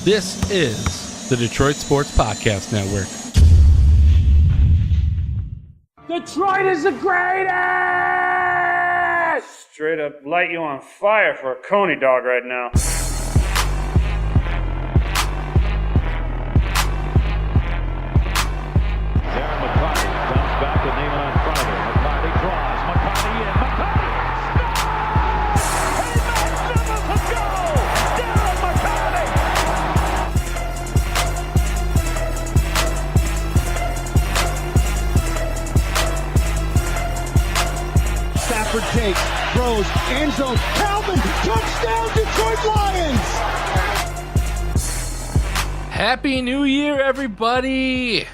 This is the Detroit Sports Podcast Network. Detroit is the greatest! Straight up light you on fire for a Coney dog right now. Darren McCarty comes back with Neiman in front of him. McCarty draws. McCarty in. McCarty scores! He makes it a goal! Darren McCarty! Stafford takes, throws, end zone, Calvin, touchdown, Detroit Lions! Happy New Year, everybody!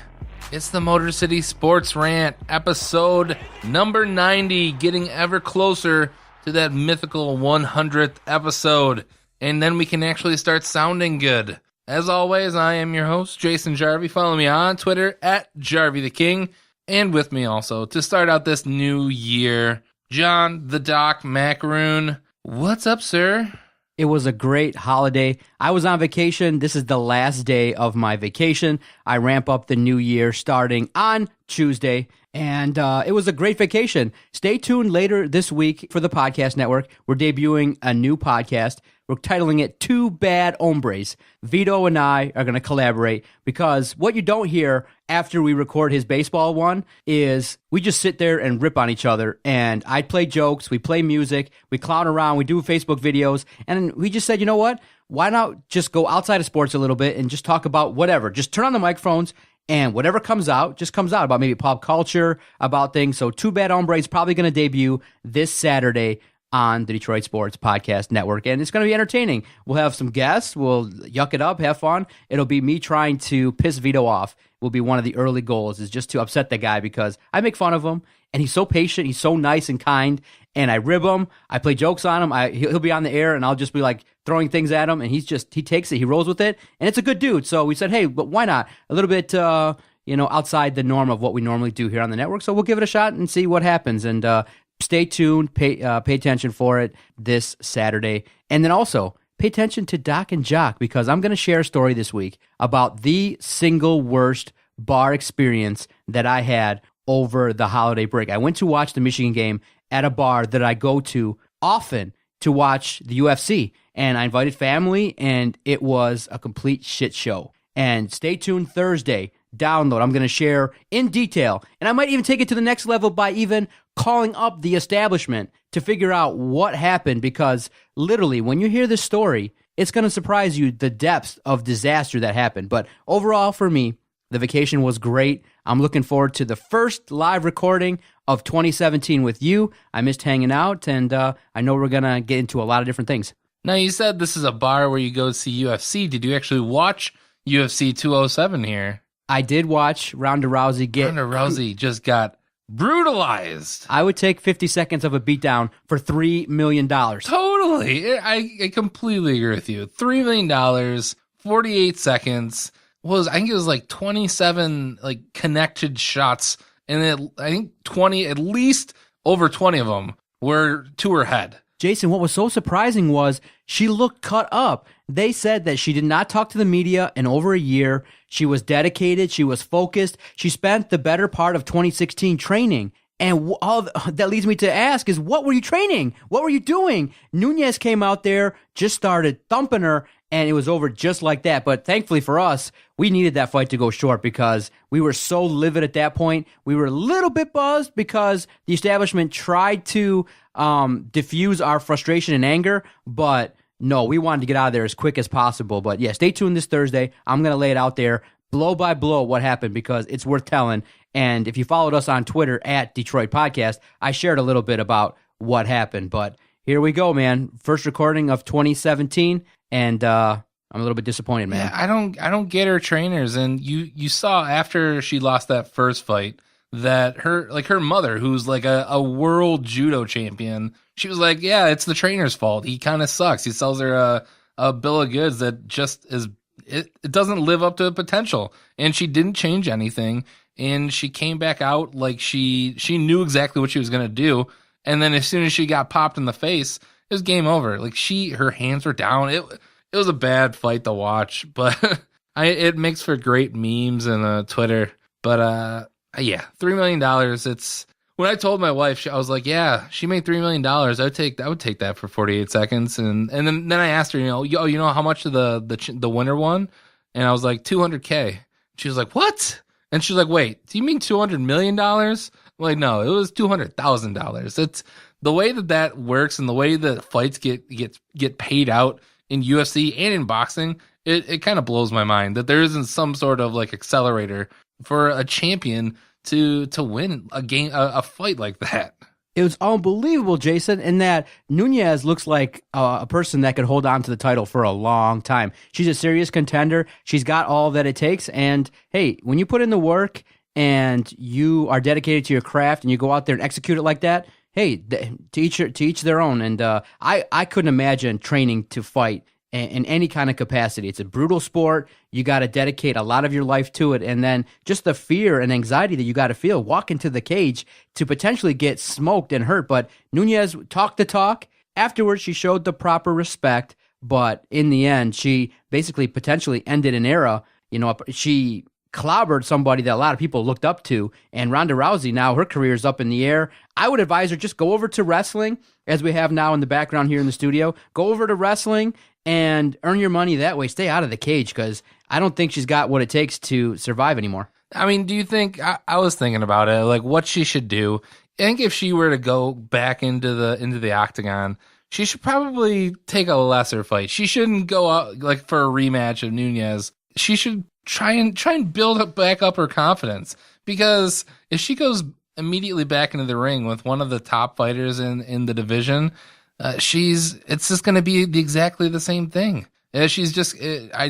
It's the Motor City Sports Rant, episode number 90, getting ever closer to that mythical 100th episode, and then we can actually start sounding good. As always, I am your host, Jason Jarvie. Follow me on Twitter, at Jarvie the King, and with me also, to start out this new year, John the Doc Macaroon. What's up, sir? It was a great holiday. I was on vacation. This is the last day of my vacation. I ramp up the new year starting on Tuesday, and it was a great vacation. Stay tuned later this week for the podcast network. We're debuting a new podcast. We're titling it Two Bad Hombres. Vito and I are going to collaborate because what you don't hear after we record his baseball one is we just sit there and rip on each other. And I play jokes, we play music, we clown around, we do Facebook videos. And we just said, you know what? Why not just go outside of sports a little bit and just talk about whatever? Just turn on the microphones and whatever comes out, just comes out about maybe pop culture, about things. So Two Bad Hombres probably going to debut this Saturday on the Detroit Sports Podcast Network, and it's going to be entertaining. We'll have some guests, we'll yuck it up, have fun. It'll be me trying to piss Vito off. Will be one of the early goals, is just to upset the guy because I make fun of him, and he's so patient, he's so nice and kind, and I rib him, I play jokes on him, he'll be on the air, and I'll just be like throwing things at him, and he takes it, he rolls with it, and it's a good dude. So we said, hey, but why not? A little bit, outside the norm of what we normally do here on the network, so we'll give it a shot and see what happens, and stay tuned, pay attention for it this Saturday. And then also, pay attention to Doc and Jock, because I'm going to share a story this week about the single worst bar experience that I had over the holiday break. I went to watch the Michigan game at a bar that I go to often to watch the UFC. And I invited family, and it was a complete shit show. And stay tuned Thursday. Download. I'm going to share in detail, and I might even take it to the next level by even calling up the establishment to figure out what happened, because literally when you hear this story, it's going to surprise you the depths of disaster that happened. But overall, for me, the vacation was great. I'm looking forward to the first live recording of 2017 with you. I missed hanging out, and I know we're going to get into a lot of different things. Now, you said this is a bar where you go see UFC. Did you actually watch UFC 207 here? I did watch Ronda Rousey Ronda Rousey just got brutalized. I would take 50 seconds of a beatdown for $3 million. Totally. I completely agree with you. $3 million, 48 seconds. I think it was like 27 like connected shots, and I think 20, at least over 20 of them were to her head. Jason, what was so surprising was she looked cut up. They said that she did not talk to the media in over a year. She was dedicated. She was focused. She spent the better part of 2016 training. And all that leads me to ask is, what were you training? What were you doing? Nunez came out there, just started thumping her, and it was over just like that. But thankfully for us, we needed that fight to go short because we were so livid at that point. We were a little bit buzzed because the establishment tried to diffuse our frustration and anger, but no, we wanted to get out of there as quick as possible. But yeah, stay tuned this Thursday. I'm going to lay it out there, blow by blow, what happened, because it's worth telling. And if you followed us on Twitter at Detroit Podcast, I shared a little bit about what happened. But here we go, man. First recording of 2017, and I'm a little bit disappointed, man. Yeah, I don't get her trainers. And you saw after she lost that first fight that her mother, who's like a world judo champion, she was like, yeah, it's the trainer's fault. He kind of sucks. He sells her a bill of goods that just is it doesn't live up to the potential. And she didn't change anything. And she came back out like she knew exactly what she was going to do. And then as soon as she got popped in the face, it was game over. Like her hands were down. It was a bad fight to watch, but it makes for great memes and Twitter. But yeah, $3 million. It's when I told my wife, I was like, yeah, she made $3 million. I would take that for 48 seconds. And then I asked her, you know how much the winner won? And I was like, $200K. She was like, what? And she's like, wait, do you mean $200 million? I'm like, no, it was $200,000. It's the way that works, and the way that fights get paid out in UFC and in boxing. It kind of blows my mind that there isn't some sort of like accelerator for a champion to win a fight like that. It was unbelievable, Jason, in that Nunes looks like a person that could hold on to the title for a long time. She's a serious contender. She's got all that it takes. And hey, when you put in the work and you are dedicated to your craft and you go out there and execute it like that, hey, to each their own. And I couldn't imagine training to fight in any kind of capacity. It's a brutal sport. You got to dedicate a lot of your life to it. And then just the fear and anxiety that you got to feel walking to the cage to potentially get smoked and hurt. But Nunes talked the talk. Afterwards, she showed the proper respect. But in the end, she basically potentially ended an era. She clobbered somebody that a lot of people looked up to. And Ronda Rousey, now her career is up in the air. I would advise her just go over to wrestling, as we have now in the background here in the studio. Go over to wrestling and earn your money that way. Stay out of the cage, because I don't think she's got what it takes to survive anymore. I mean, do you think, I was thinking about it, like what she should do. I think if she were to go back into the octagon, she should probably take a lesser fight. She shouldn't go out like for a rematch of Nunes. She should try and build back up her confidence, because if she goes immediately back into the ring with one of the top fighters in the division, it's just going to be exactly the same thing. I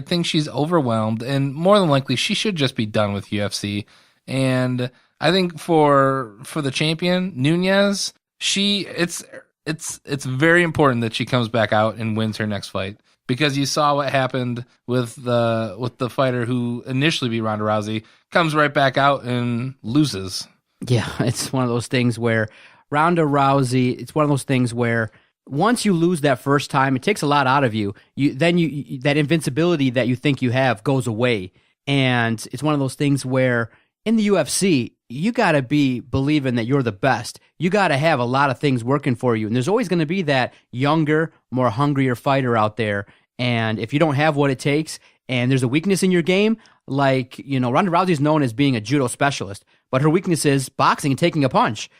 think she's overwhelmed, and more than likely she should just be done with UFC. And I think for the champion Nunes, it's very important that she comes back out and wins her next fight, because you saw what happened with the fighter who initially beat Ronda Rousey, comes right back out and loses. Yeah, it's one of those things where Ronda Rousey, it's one of those things where once you lose that first time, it takes a lot out of you. Then that invincibility that you think you have goes away. And it's one of those things where in the UFC, you got to be believing that you're the best. You got to have a lot of things working for you. And there's always going to be that younger, more hungrier fighter out there. And if you don't have what it takes and there's a weakness in your game, like, Ronda Rousey is known as being a judo specialist, but her weakness is boxing and taking a punch.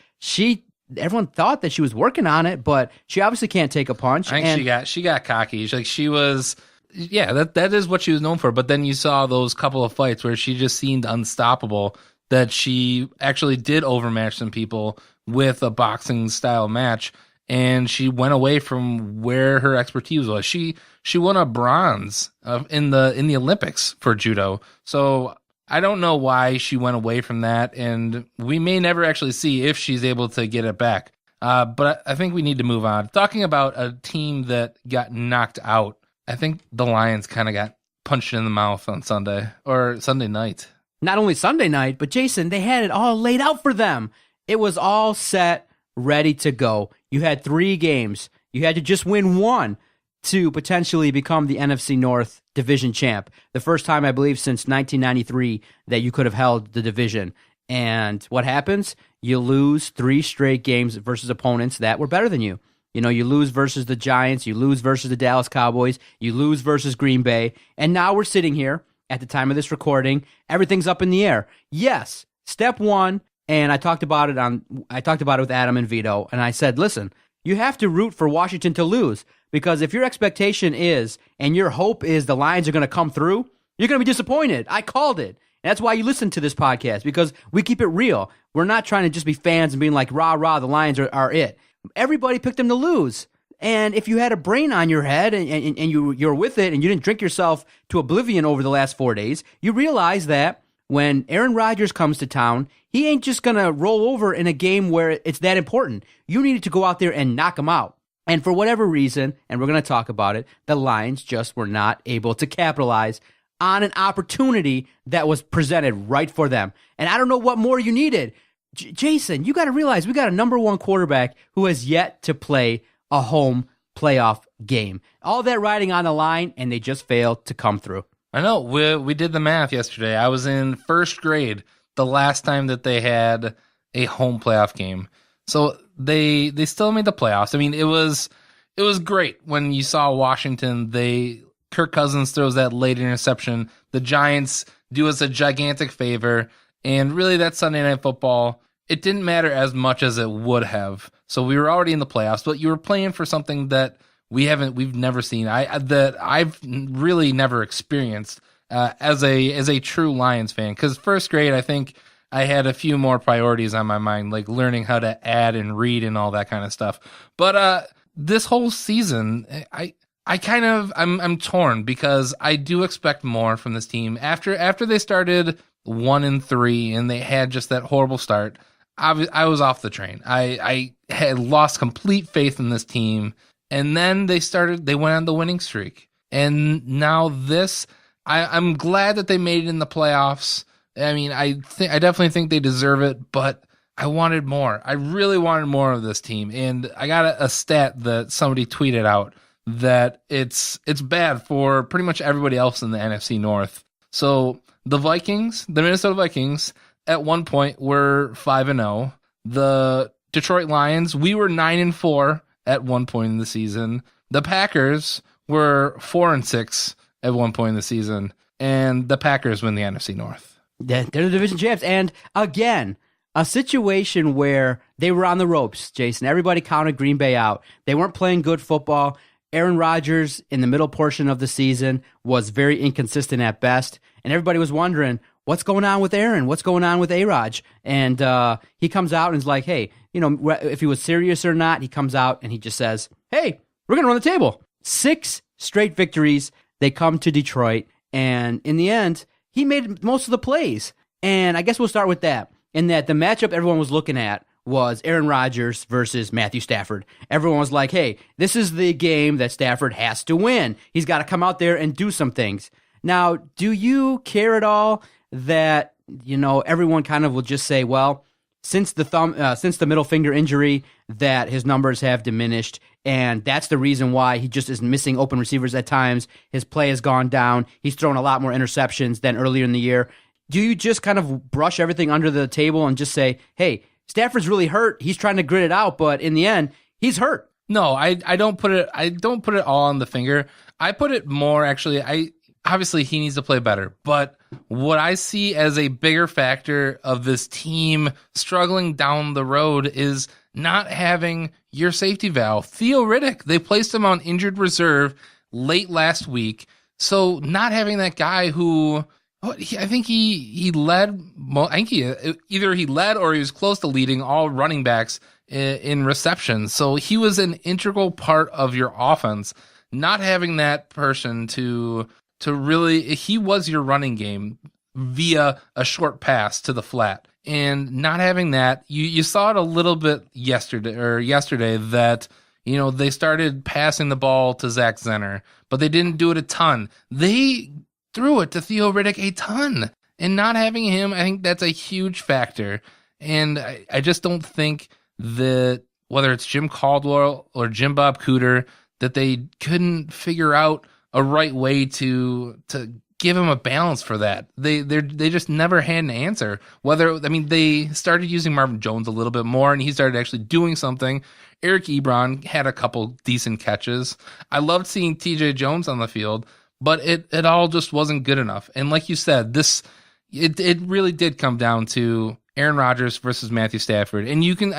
Everyone thought that she was working on it, but she obviously can't take a punch. I think she got cocky. She was, that is what she was known for. But then you saw those couple of fights where she just seemed unstoppable, that she actually did overmatch some people with a boxing style match, and she went away from where her expertise was. She won a bronze in the Olympics for judo. So I don't know why she went away from that, and we may never actually see if she's able to get it back. But I think we need to move on. Talking about a team that got knocked out, I think the Lions kind of got punched in the mouth on Sunday night. Not only Sunday night, but Jason, they had it all laid out for them. It was all set, ready to go. You had 3 games. You had to just win one to potentially become the NFC North division champ. The first time, I believe, since 1993 that you could have held the division. And what happens? You lose 3 straight games versus opponents that were better than you. You lose versus the Giants, you lose versus the Dallas Cowboys, you lose versus Green Bay, and now we're sitting here at the time of this recording. Everything's up in the air. Yes, step 1, and I talked about it with Adam and Vito, and I said, listen, you have to root for Washington to lose. Because if your expectation is, and your hope is the Lions are going to come through, you're going to be disappointed. I called it. And that's why you listen to this podcast, because we keep it real. We're not trying to just be fans and being like, rah, rah, the Lions are it. Everybody picked them to lose. And if you had a brain on your head and you're with it and you didn't drink yourself to oblivion over the last 4 days, you realize that when Aaron Rodgers comes to town, he ain't just going to roll over in a game where it's that important. You needed to go out there and knock him out. And for whatever reason, and we're going to talk about it, the Lions just were not able to capitalize on an opportunity that was presented right for them. And I don't know what more you needed. Jason, you got to realize we got a number 1 quarterback who has yet to play a home playoff game. All that riding on the line, and they just failed to come through. I know. We did the math yesterday. I was in first grade the last time that they had a home playoff game. So they still made the playoffs. I mean, it was great when you saw Washington. Kirk Cousins throws that late interception. The Giants do us a gigantic favor. And really, that Sunday Night Football, it didn't matter as much as it would have. So we were already in the playoffs, but you were playing for something that we've never seen. That I've really never experienced as a true Lions fan. Because first grade, I think I had a few more priorities on my mind, like learning how to add and read and all that kind of stuff. But this whole season, I'm torn because I do expect more from this team. After they started 1-3 and they had just that horrible start, I was off the train. I had lost complete faith in this team. And then they went on the winning streak. And now I'm glad that they made it in the playoffs. I mean, I definitely think they deserve it, but I wanted more. I really wanted more of this team. And I got a stat that somebody tweeted out that it's bad for pretty much everybody else in the NFC North. So the Minnesota Vikings, at one point were 5-0. The Detroit Lions, we were 9-4 at one point in the season. The Packers were 4-6 at one point in the season, and the Packers win the NFC North. They're the division champs, and again, a situation where they were on the ropes, Jason. Everybody counted Green Bay out. They weren't playing good football. Aaron Rodgers, in the middle portion of the season, was very inconsistent at best, and everybody was wondering, what's going on with Aaron? What's going on with A-Raj? And he comes out and is like, hey, if he was serious or not, he comes out and he just says, hey, we're going to run the table. 6 straight victories. They come to Detroit, and in the end, he made most of the plays. And I guess we'll start with that, in that the matchup everyone was looking at was Aaron Rodgers versus Matthew Stafford. Everyone was like, hey, this is the game that Stafford has to win. He's got to come out there and do some things. Now, do you care at all that, everyone kind of will just say, well, since the middle finger injury, that his numbers have diminished, and that's the reason why he just is missing open receivers at times. His play has gone down. He's thrown a lot more interceptions than earlier in the year. Do you just kind of brush everything under the table and just say, hey, Stafford's really hurt. He's trying to grit it out, but in the end, he's hurt? No, I don't put it all on the finger. I put it more, actually, obviously he needs to play better, but what I see as a bigger factor of this team struggling down the road is not having your safety valve. Theo Riddick, they placed him on injured reserve late last week. So not having that guy who, I think he led, either he led or he was close to leading all running backs in receptions. So he was an integral part of your offense. Not having that person to really, he was your running game via a short pass to the flat. And not having that, you saw it a little bit yesterday that, they started passing the ball to Zach Zenner, but they didn't do it a ton. They threw it to Theo Riddick a ton. And not having him, I think that's a huge factor. And I just don't think that, whether it's Jim Caldwell or Jim Bob Cooter, that they couldn't figure out a right way to give him a balance for that. They just never had an answer. They started using Marvin Jones a little bit more, and he started actually doing something. Eric Ebron had a couple decent catches. I loved seeing TJ Jones on the field, but it all just wasn't good enough. And like you said, it really did come down to Aaron Rodgers versus Matthew Stafford. And you can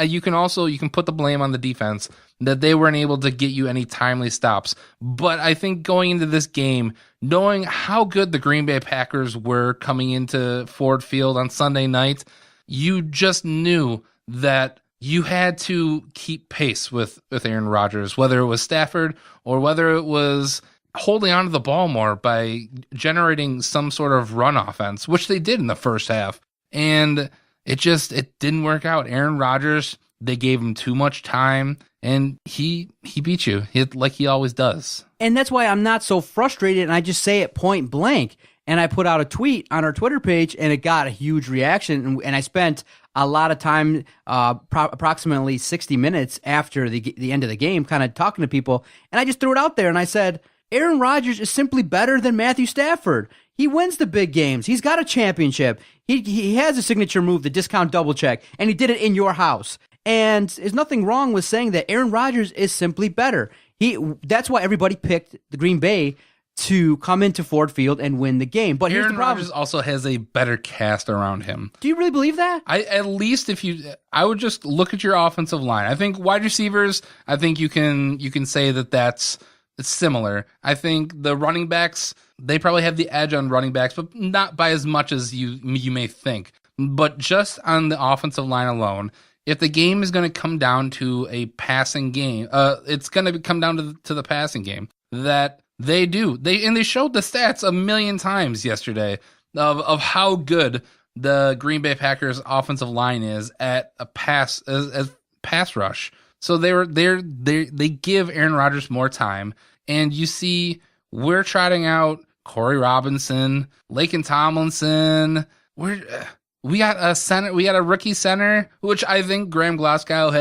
put the blame on the defense that they weren't able to get you any timely stops. But I think going into this game, knowing how good the Green Bay Packers were coming into Ford Field on Sunday night, you just knew that you had to keep pace with Aaron Rodgers, whether it was Stafford or whether it was holding onto the ball more by generating some sort of run offense, which they did in the first half. And it didn't work out. Aaron Rodgers, they gave him too much time, and he beat you like he always does. And that's why I'm not so frustrated, and I just say it point blank. And I put out a tweet on our Twitter page, and it got a huge reaction. And I spent a lot of time, approximately 60 minutes after the end of the game, kind of talking to people, and I just threw it out there and I said, Aaron Rodgers is simply better than Matthew Stafford. He wins the big games. He's got a championship. He has a signature move, the discount double check, and he did it in your house. And there's nothing wrong with saying that Aaron Rodgers is simply better. That's why everybody picked the Green Bay to come into Ford Field and win the game. But here's the problem. Rodgers also has a better cast around him. Do you really believe that? I would just look at your offensive line. I think wide receivers, I think you can say that's it's similar. I think the running backs, they probably have the edge on running backs, but not by as much as you may think. But just on the offensive line alone, if the game is going to come down to a passing game, it's going to come down to the passing game that they do. They showed the stats a million times yesterday of how good the Green Bay Packers offensive line is at a pass rush. So they give Aaron Rodgers more time, and you see we're trotting out Corey Robinson, Laken Tomlinson. We got a center, we got a rookie center, which I think Graham Glasgow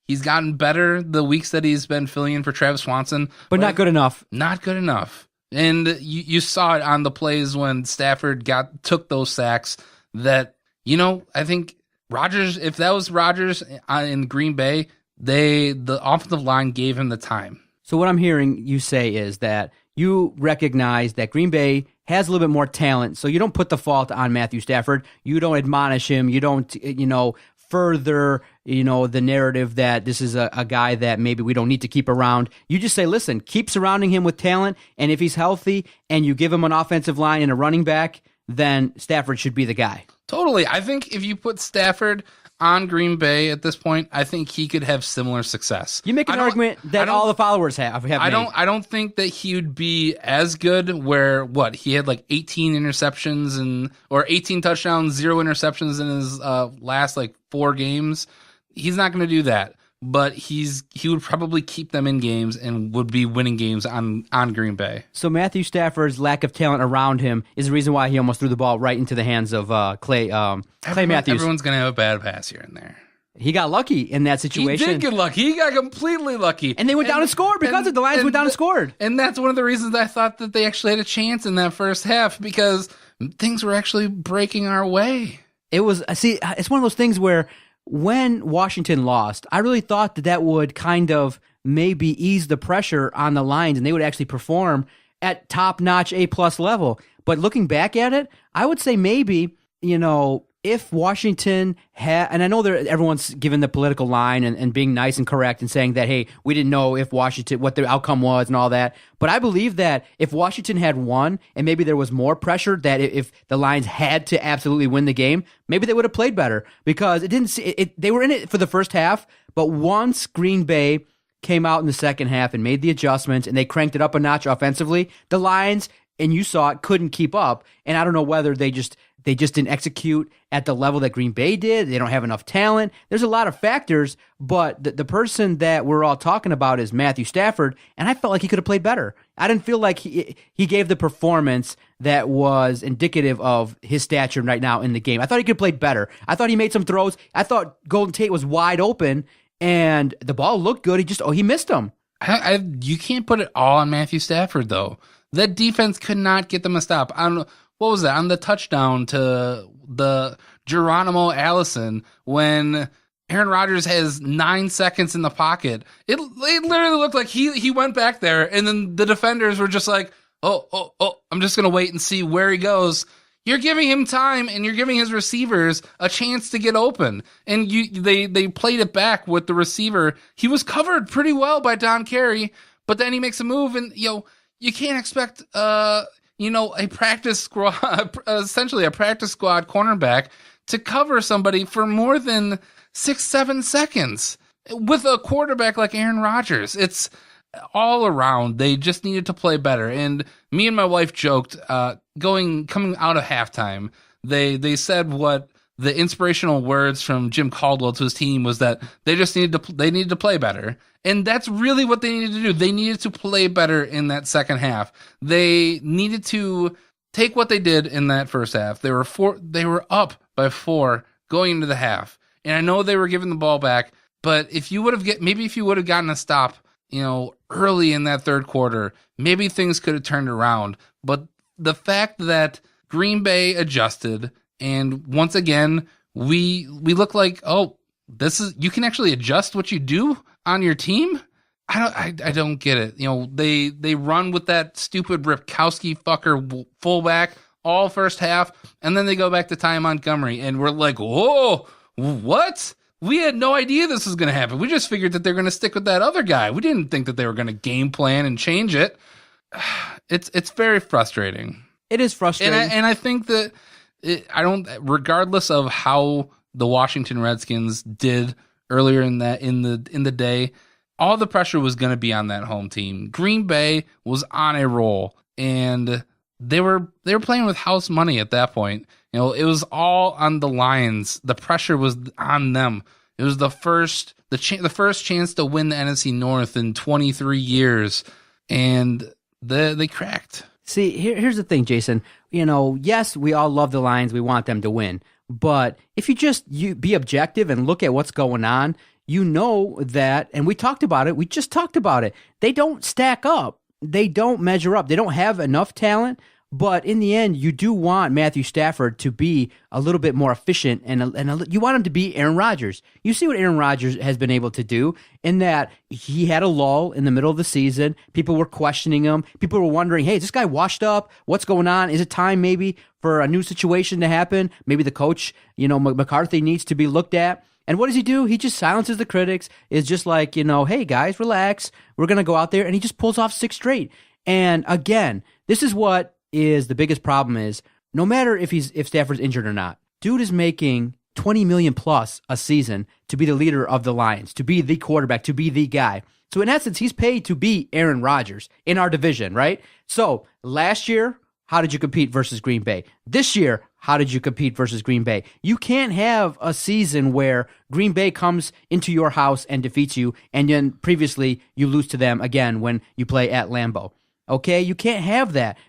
he's gotten better the weeks that he's been filling in for Travis Swanson, but not good enough. Not good enough. And you saw it on the plays when Stafford took those sacks. That I think Rodgers, if that was Rodgers in Green Bay, the offensive line gave him the time. So what I'm hearing you say is that you recognize that Green Bay has a little bit more talent, so you don't put the fault on Matthew Stafford. You don't admonish him. You don't, further, the narrative that this is a guy that maybe we don't need to keep around. You just say, listen, keep surrounding him with talent, and if he's healthy and you give him an offensive line and a running back, then Stafford should be the guy. Totally. I think if you put Stafford on Green Bay at this point, I think he could have similar success. You make an argument that all the followers have made. I don't think that he would be as good where he had like 18 interceptions or 18 touchdowns, 0 interceptions in his last 4 games. He's not going to do that. But he would probably keep them in games and would be winning games on Green Bay. So Matthew Stafford's lack of talent around him is the reason why he almost threw the ball right into the hands of Clay Matthews. Everyone's going to have a bad pass here and there. He got lucky in that situation. He did get lucky. He got completely lucky. And they went down and scored because of the Lions went down and scored. And that's one of the reasons I thought that they actually had a chance in that first half, because things were actually breaking our way. It's one of those things where when Washington lost, I really thought that would kind of maybe ease the pressure on the Lions and they would actually perform at top-notch A-plus level. But looking back at it, I would say maybe, if Washington had, and I know that everyone's given the political line and being nice and correct and saying that, hey, we didn't know if Washington, what the outcome was and all that. But I believe that if Washington had won and maybe there was more pressure that if the Lions had to absolutely win the game, maybe they would have played better, because they were in it for the first half. But once Green Bay came out in the second half and made the adjustments and they cranked it up a notch offensively, the Lions, and you saw it, couldn't keep up. And I don't know whether they just didn't execute at the level that Green Bay did. They don't have enough talent. There's a lot of factors, but the person that we're all talking about is Matthew Stafford, and I felt like he could have played better. I didn't feel like he gave the performance that was indicative of his stature right now in the game. I thought he could have played better. I thought he made some throws. I thought Golden Tate was wide open, and the ball looked good. He missed them. You can't put it all on Matthew Stafford, though. That defense could not get them a stop. What was that? On the touchdown to the Geronimo Allison, when Aaron Rodgers has 9 seconds in the pocket, it literally looked like he went back there, and then the defenders were just like, oh, I'm just going to wait and see where he goes. You're giving him time, and you're giving his receivers a chance to get open. And they played it back with the receiver. He was covered pretty well by Don Carey, but then he makes a move, and you can't expect a practice squad, essentially a practice squad cornerback, to cover somebody for more than 6-7 seconds with a quarterback like Aaron Rodgers. It's all around. They just needed to play better. And me and my wife joked, coming out of halftime, they said what the inspirational words from Jim Caldwell to his team was that they needed to play better. And that's really what they needed to do. They needed to play better in that second half. They needed to take what they did in that first half. They were up by 4 going into the half. And I know they were giving the ball back, but if you would have gotten a stop, early in that third quarter, maybe things could have turned around. But the fact that Green Bay adjusted, and once again, we look like, you can actually adjust what you do on your team. I don't get it. They run with that stupid Ripkowski fucker fullback all first half, and then they go back to Ty Montgomery, and we're like, whoa, what? We had no idea this was going to happen. We just figured that they're going to stick with that other guy. We didn't think that they were going to game plan and change it. It's very frustrating. It is frustrating. And I think that regardless of how the Washington Redskins did earlier in the day, all the pressure was going to be on that home team. Green Bay was on a roll, and they were playing with house money at that point. It was all on the Lions. The pressure was on them. It was the first chance to win the NFC North in 23 years, and they cracked. See, here's the thing, Jason. Yes, we all love the Lions. We want them to win. But if you be objective and look at what's going on, that, and we talked about it. We just talked about it. They don't stack up. They don't measure up. They don't have enough talent. But in the end, you do want Matthew Stafford to be a little bit more efficient, and you want him to be Aaron Rodgers. You see what Aaron Rodgers has been able to do in that he had a lull in the middle of the season. People were questioning him. People were wondering, hey, is this guy washed up? What's going on? Is it time maybe for a new situation to happen? Maybe the coach, McCarthy needs to be looked at. And what does he do? He just silences the critics. It's just like, hey, guys, relax. We're going to go out there. And he just pulls off 6 straight. And again, this is what is the biggest problem is no matter if Stafford's injured or not, dude is making $20 million plus a season to be the leader of the Lions, to be the quarterback, to be the guy. So in essence, he's paid to be Aaron Rodgers in our division, right? So last year, how did you compete versus Green Bay? This year, how did you compete versus Green Bay? You can't have a season where Green Bay comes into your house and defeats you, and then previously you lose to them again when you play at Lambeau. Okay? You can't have that.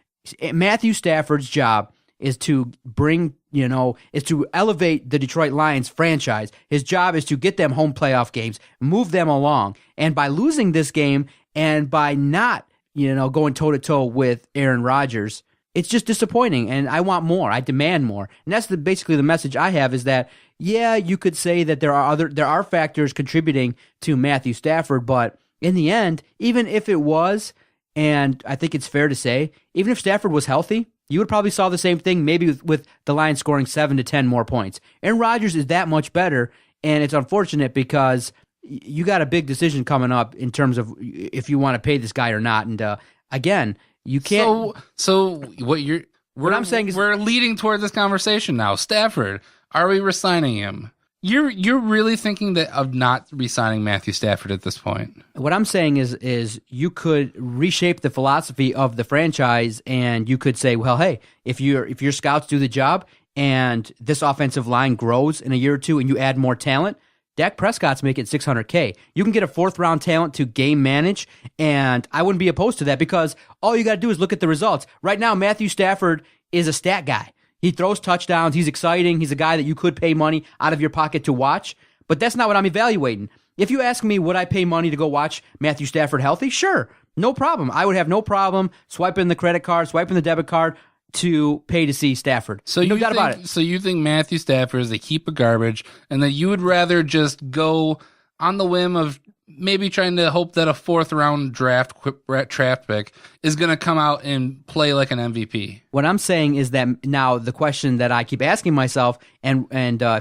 Matthew Stafford's job is to is to elevate the Detroit Lions franchise. His job is to get them home playoff games, move them along. And by losing this game and by not, going toe-to-toe with Aaron Rodgers, it's just disappointing. And I want more. I demand more. And that's basically the message I have is that, yeah, you could say that there are factors contributing to Matthew Stafford, but in the end, even if it was, and I think it's fair to say, even if Stafford was healthy, you would probably saw the same thing, maybe with the Lions scoring 7 to 10 more points. Aaron Rodgers is that much better, and it's unfortunate because you got a big decision coming up in terms of if you want to pay this guy or not. And again, you can't. So what I'm saying is we're leading toward this conversation now. Stafford, are we re-signing him? You're really thinking of not re-signing Matthew Stafford at this point? What I'm saying is you could reshape the philosophy of the franchise, and you could say, well, hey, if your scouts do the job and this offensive line grows in a year or two and you add more talent, Dak Prescott's making $600K. You can get a 4th-round talent to game manage, and I wouldn't be opposed to that because all you got to do is look at the results. Right now, Matthew Stafford is a stat guy. He throws touchdowns. He's exciting. He's a guy that you could pay money out of your pocket to watch, but that's not what I'm evaluating. If you ask me, would I pay money to go watch Matthew Stafford healthy? Sure. No problem. I would have no problem swiping the credit card, swiping the debit card to pay to see Stafford. So no doubt about it. So you think Matthew Stafford is a heap of garbage and that you would rather just go on the whim of maybe trying to hope that a 4th-round draft pick is going to come out and play like an MVP. What I'm saying is that now the question that I keep asking myself, and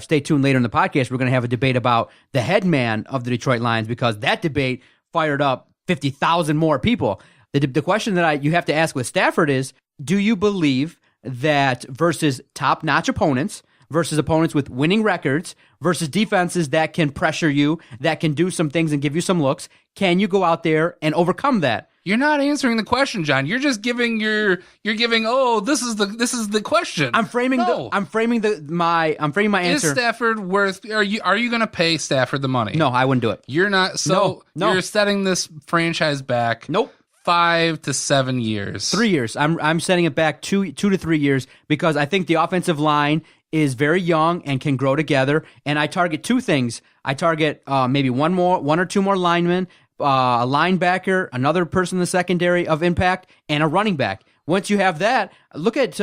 stay tuned later in the podcast, we're going to have a debate about the head man of the Detroit Lions because that debate fired up 50,000 more people. The question that you have to ask with Stafford is, do you believe that versus top-notch opponents, versus opponents with winning records, versus defenses that can pressure you, that can do some things and give you some looks, can you go out there and overcome that? You're not answering the question, John. You're just giving this is the question. I'm framing my answer. Is Stafford worth are you going to pay Stafford the money? No, I wouldn't do it. You're not. So no. You're setting this franchise back. Nope. 5 to 7 years. 3 years. I'm setting it back 2 to 3 years because I think the offensive line is very young and can grow together. And I target two things. I target maybe one or two more linemen, a linebacker, another person in the secondary of impact, and a running back. Once you have that, look at,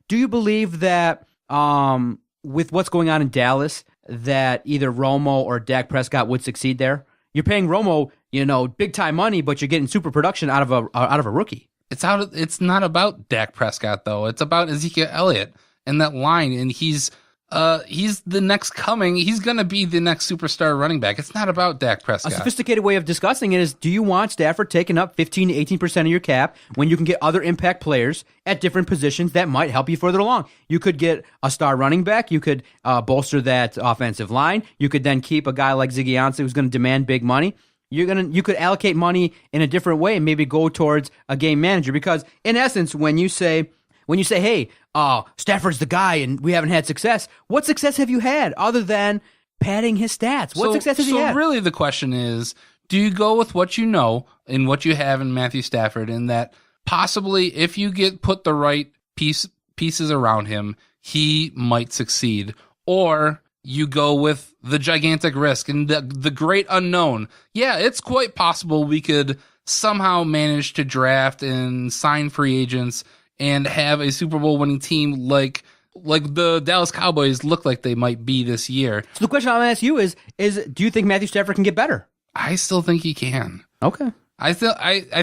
do you believe that with what's going on in Dallas, that either Romo or Dak Prescott would succeed there? You're paying Romo, big time money, but you're getting super production out of a rookie. It's not about Dak Prescott though. It's about Ezekiel Elliott and that line, and he's the next coming. He's going to be the next superstar running back. It's not about Dak Prescott. A sophisticated way of discussing it is, do you want Stafford taking up 15 to 18% of your cap when you can get other impact players at different positions that might help you further along? You could get a star running back. You could bolster that offensive line. You could then keep a guy like Ziggy Ansah who's going to demand big money. You could allocate money in a different way and maybe go towards a game manager, because in essence, when you say, hey, Stafford's the guy and we haven't had success, what success have you had other than padding his stats? What success has he had? So really the question is, do you go with what you know and what you have in Matthew Stafford, and that possibly if you put the right pieces around him, he might succeed? Or you go with the gigantic risk and the great unknown? Yeah, it's quite possible we could somehow manage to draft and sign free agents and have a Super Bowl winning team like the Dallas Cowboys look like they might be this year. So the question I'm going to ask you is do you think Matthew Stafford can get better? I still think he can. Okay. I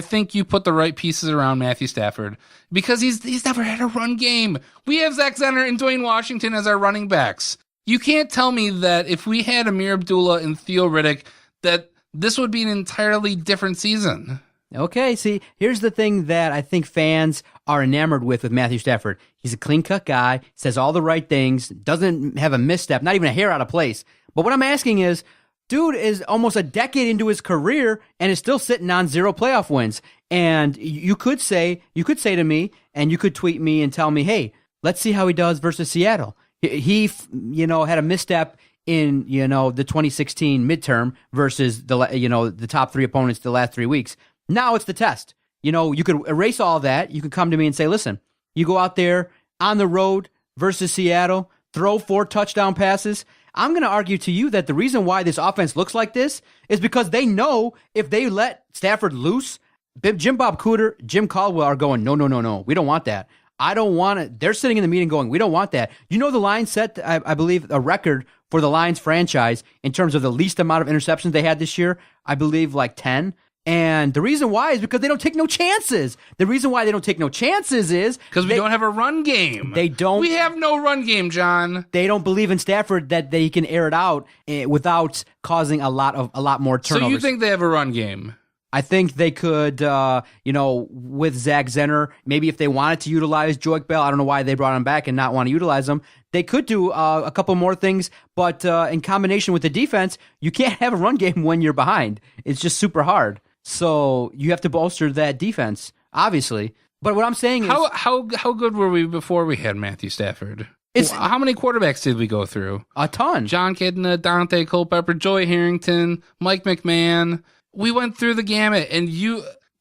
think you put the right pieces around Matthew Stafford, because he's never had a run game. We have Zach Zenner and Dwayne Washington as our running backs. You can't tell me that if we had Amir Abdullah and Theo Riddick, that this would be an entirely different season. Okay, see, here's the thing that I think fans are enamored with Matthew Stafford. He's a clean-cut guy, says all the right things, doesn't have a misstep, not even a hair out of place. But what I'm asking is, dude is almost a decade into his career and is still sitting on 0 playoff wins. And you could say to me, and you could tweet me and tell me, hey, let's see how he does versus Seattle. He had a misstep in, the 2016 midterm versus the top 3 opponents the last 3 weeks. Now it's the test. You could erase all that. You could come to me and say, listen, you go out there on the road versus Seattle, throw 4 touchdown passes. I'm going to argue to you that the reason why this offense looks like this is because they know if they let Stafford loose, Jim Cooter, Jim Caldwell are going, no, we don't want that. I don't want it. They're sitting in the meeting going, we don't want that. The Lions set, I believe, a record for the Lions franchise in terms of the least amount of interceptions they had this year. I believe like 10. And the reason why is because they don't take no chances. The reason why they don't take no chances is because we don't have a run game. We have no run game, John. They don't believe in Stafford that they can air it out without causing a lot more turnovers. So you think they have a run game? I think they could, with Zach Zenner, maybe if they wanted to utilize Joique Bell, I don't know why they brought him back and not want to utilize him. They could do a couple more things, but in combination with the defense, you can't have a run game when you're behind. It's just super hard. So you have to bolster that defense, obviously. But what I'm saying is, how good were we before we had Matthew Stafford? How many quarterbacks did we go through? A ton. John Kidna, Dante Culpepper, Joey Harrington, Mike McMahon. We went through the gamut, and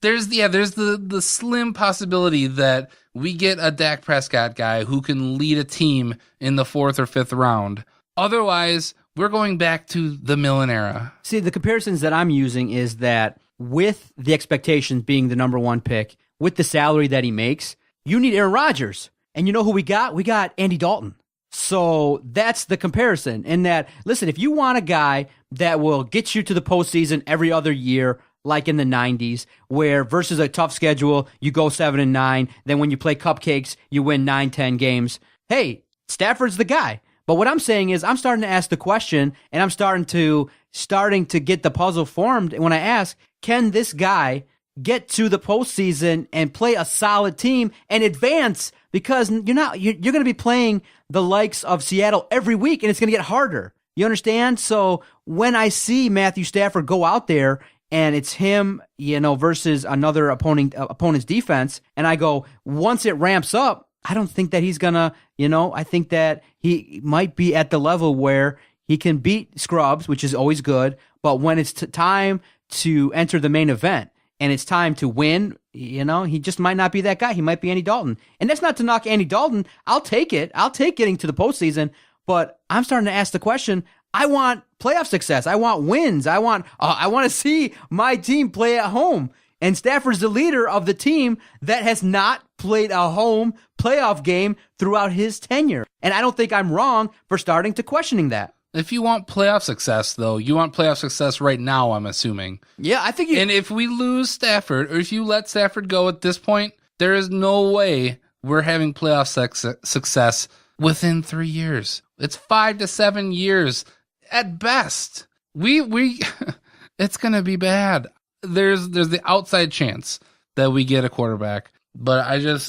there's the slim possibility that we get a Dak Prescott guy who can lead a team in the 4th or 5th round. Otherwise, we're going back to the Millen era. See, the comparisons that I'm using is that with the expectations being the number 1 pick, with the salary that he makes, you need Aaron Rodgers. And you know who we got? We got Andy Dalton. So that's the comparison. In that, listen, if you want a guy that will get you to the postseason every other year, like in the 90s, where versus a tough schedule, you go 7-9, then when you play cupcakes, you win 9-10 games. Hey, Stafford's the guy. But what I'm saying is I'm starting to ask the question, and I'm starting to get the puzzle formed when I ask, can this guy get to the postseason and play a solid team and advance? Because you're going to be playing the likes of Seattle every week, and it's going to get harder. You understand? So when I see Matthew Stafford go out there and it's him, versus another opponent's defense, and I go, once it ramps up, I don't think that he's gonna, I think that he might be at the level where he can beat scrubs, which is always good. But when it's time to enter the main event and it's time to win You know, he just might not be that guy. He might be Andy Dalton. And that's not to knock Andy Dalton. I'll take it. I'll take getting to the postseason. But I'm starting to ask the question, I want playoff success. I want wins. I want to see my team play at home. And Stafford's the leader of the team that has not played a home playoff game throughout his tenure. And I don't think I'm wrong for starting to questioning that. If you want playoff success, though, you want playoff success right now, I'm assuming. Yeah, I think And if we lose Stafford, or if you let Stafford go at this point, there is no way we're having playoff success within 3 years. It's 5 to 7 years at best. We it's going to be bad. There's the outside chance that we get a quarterback, but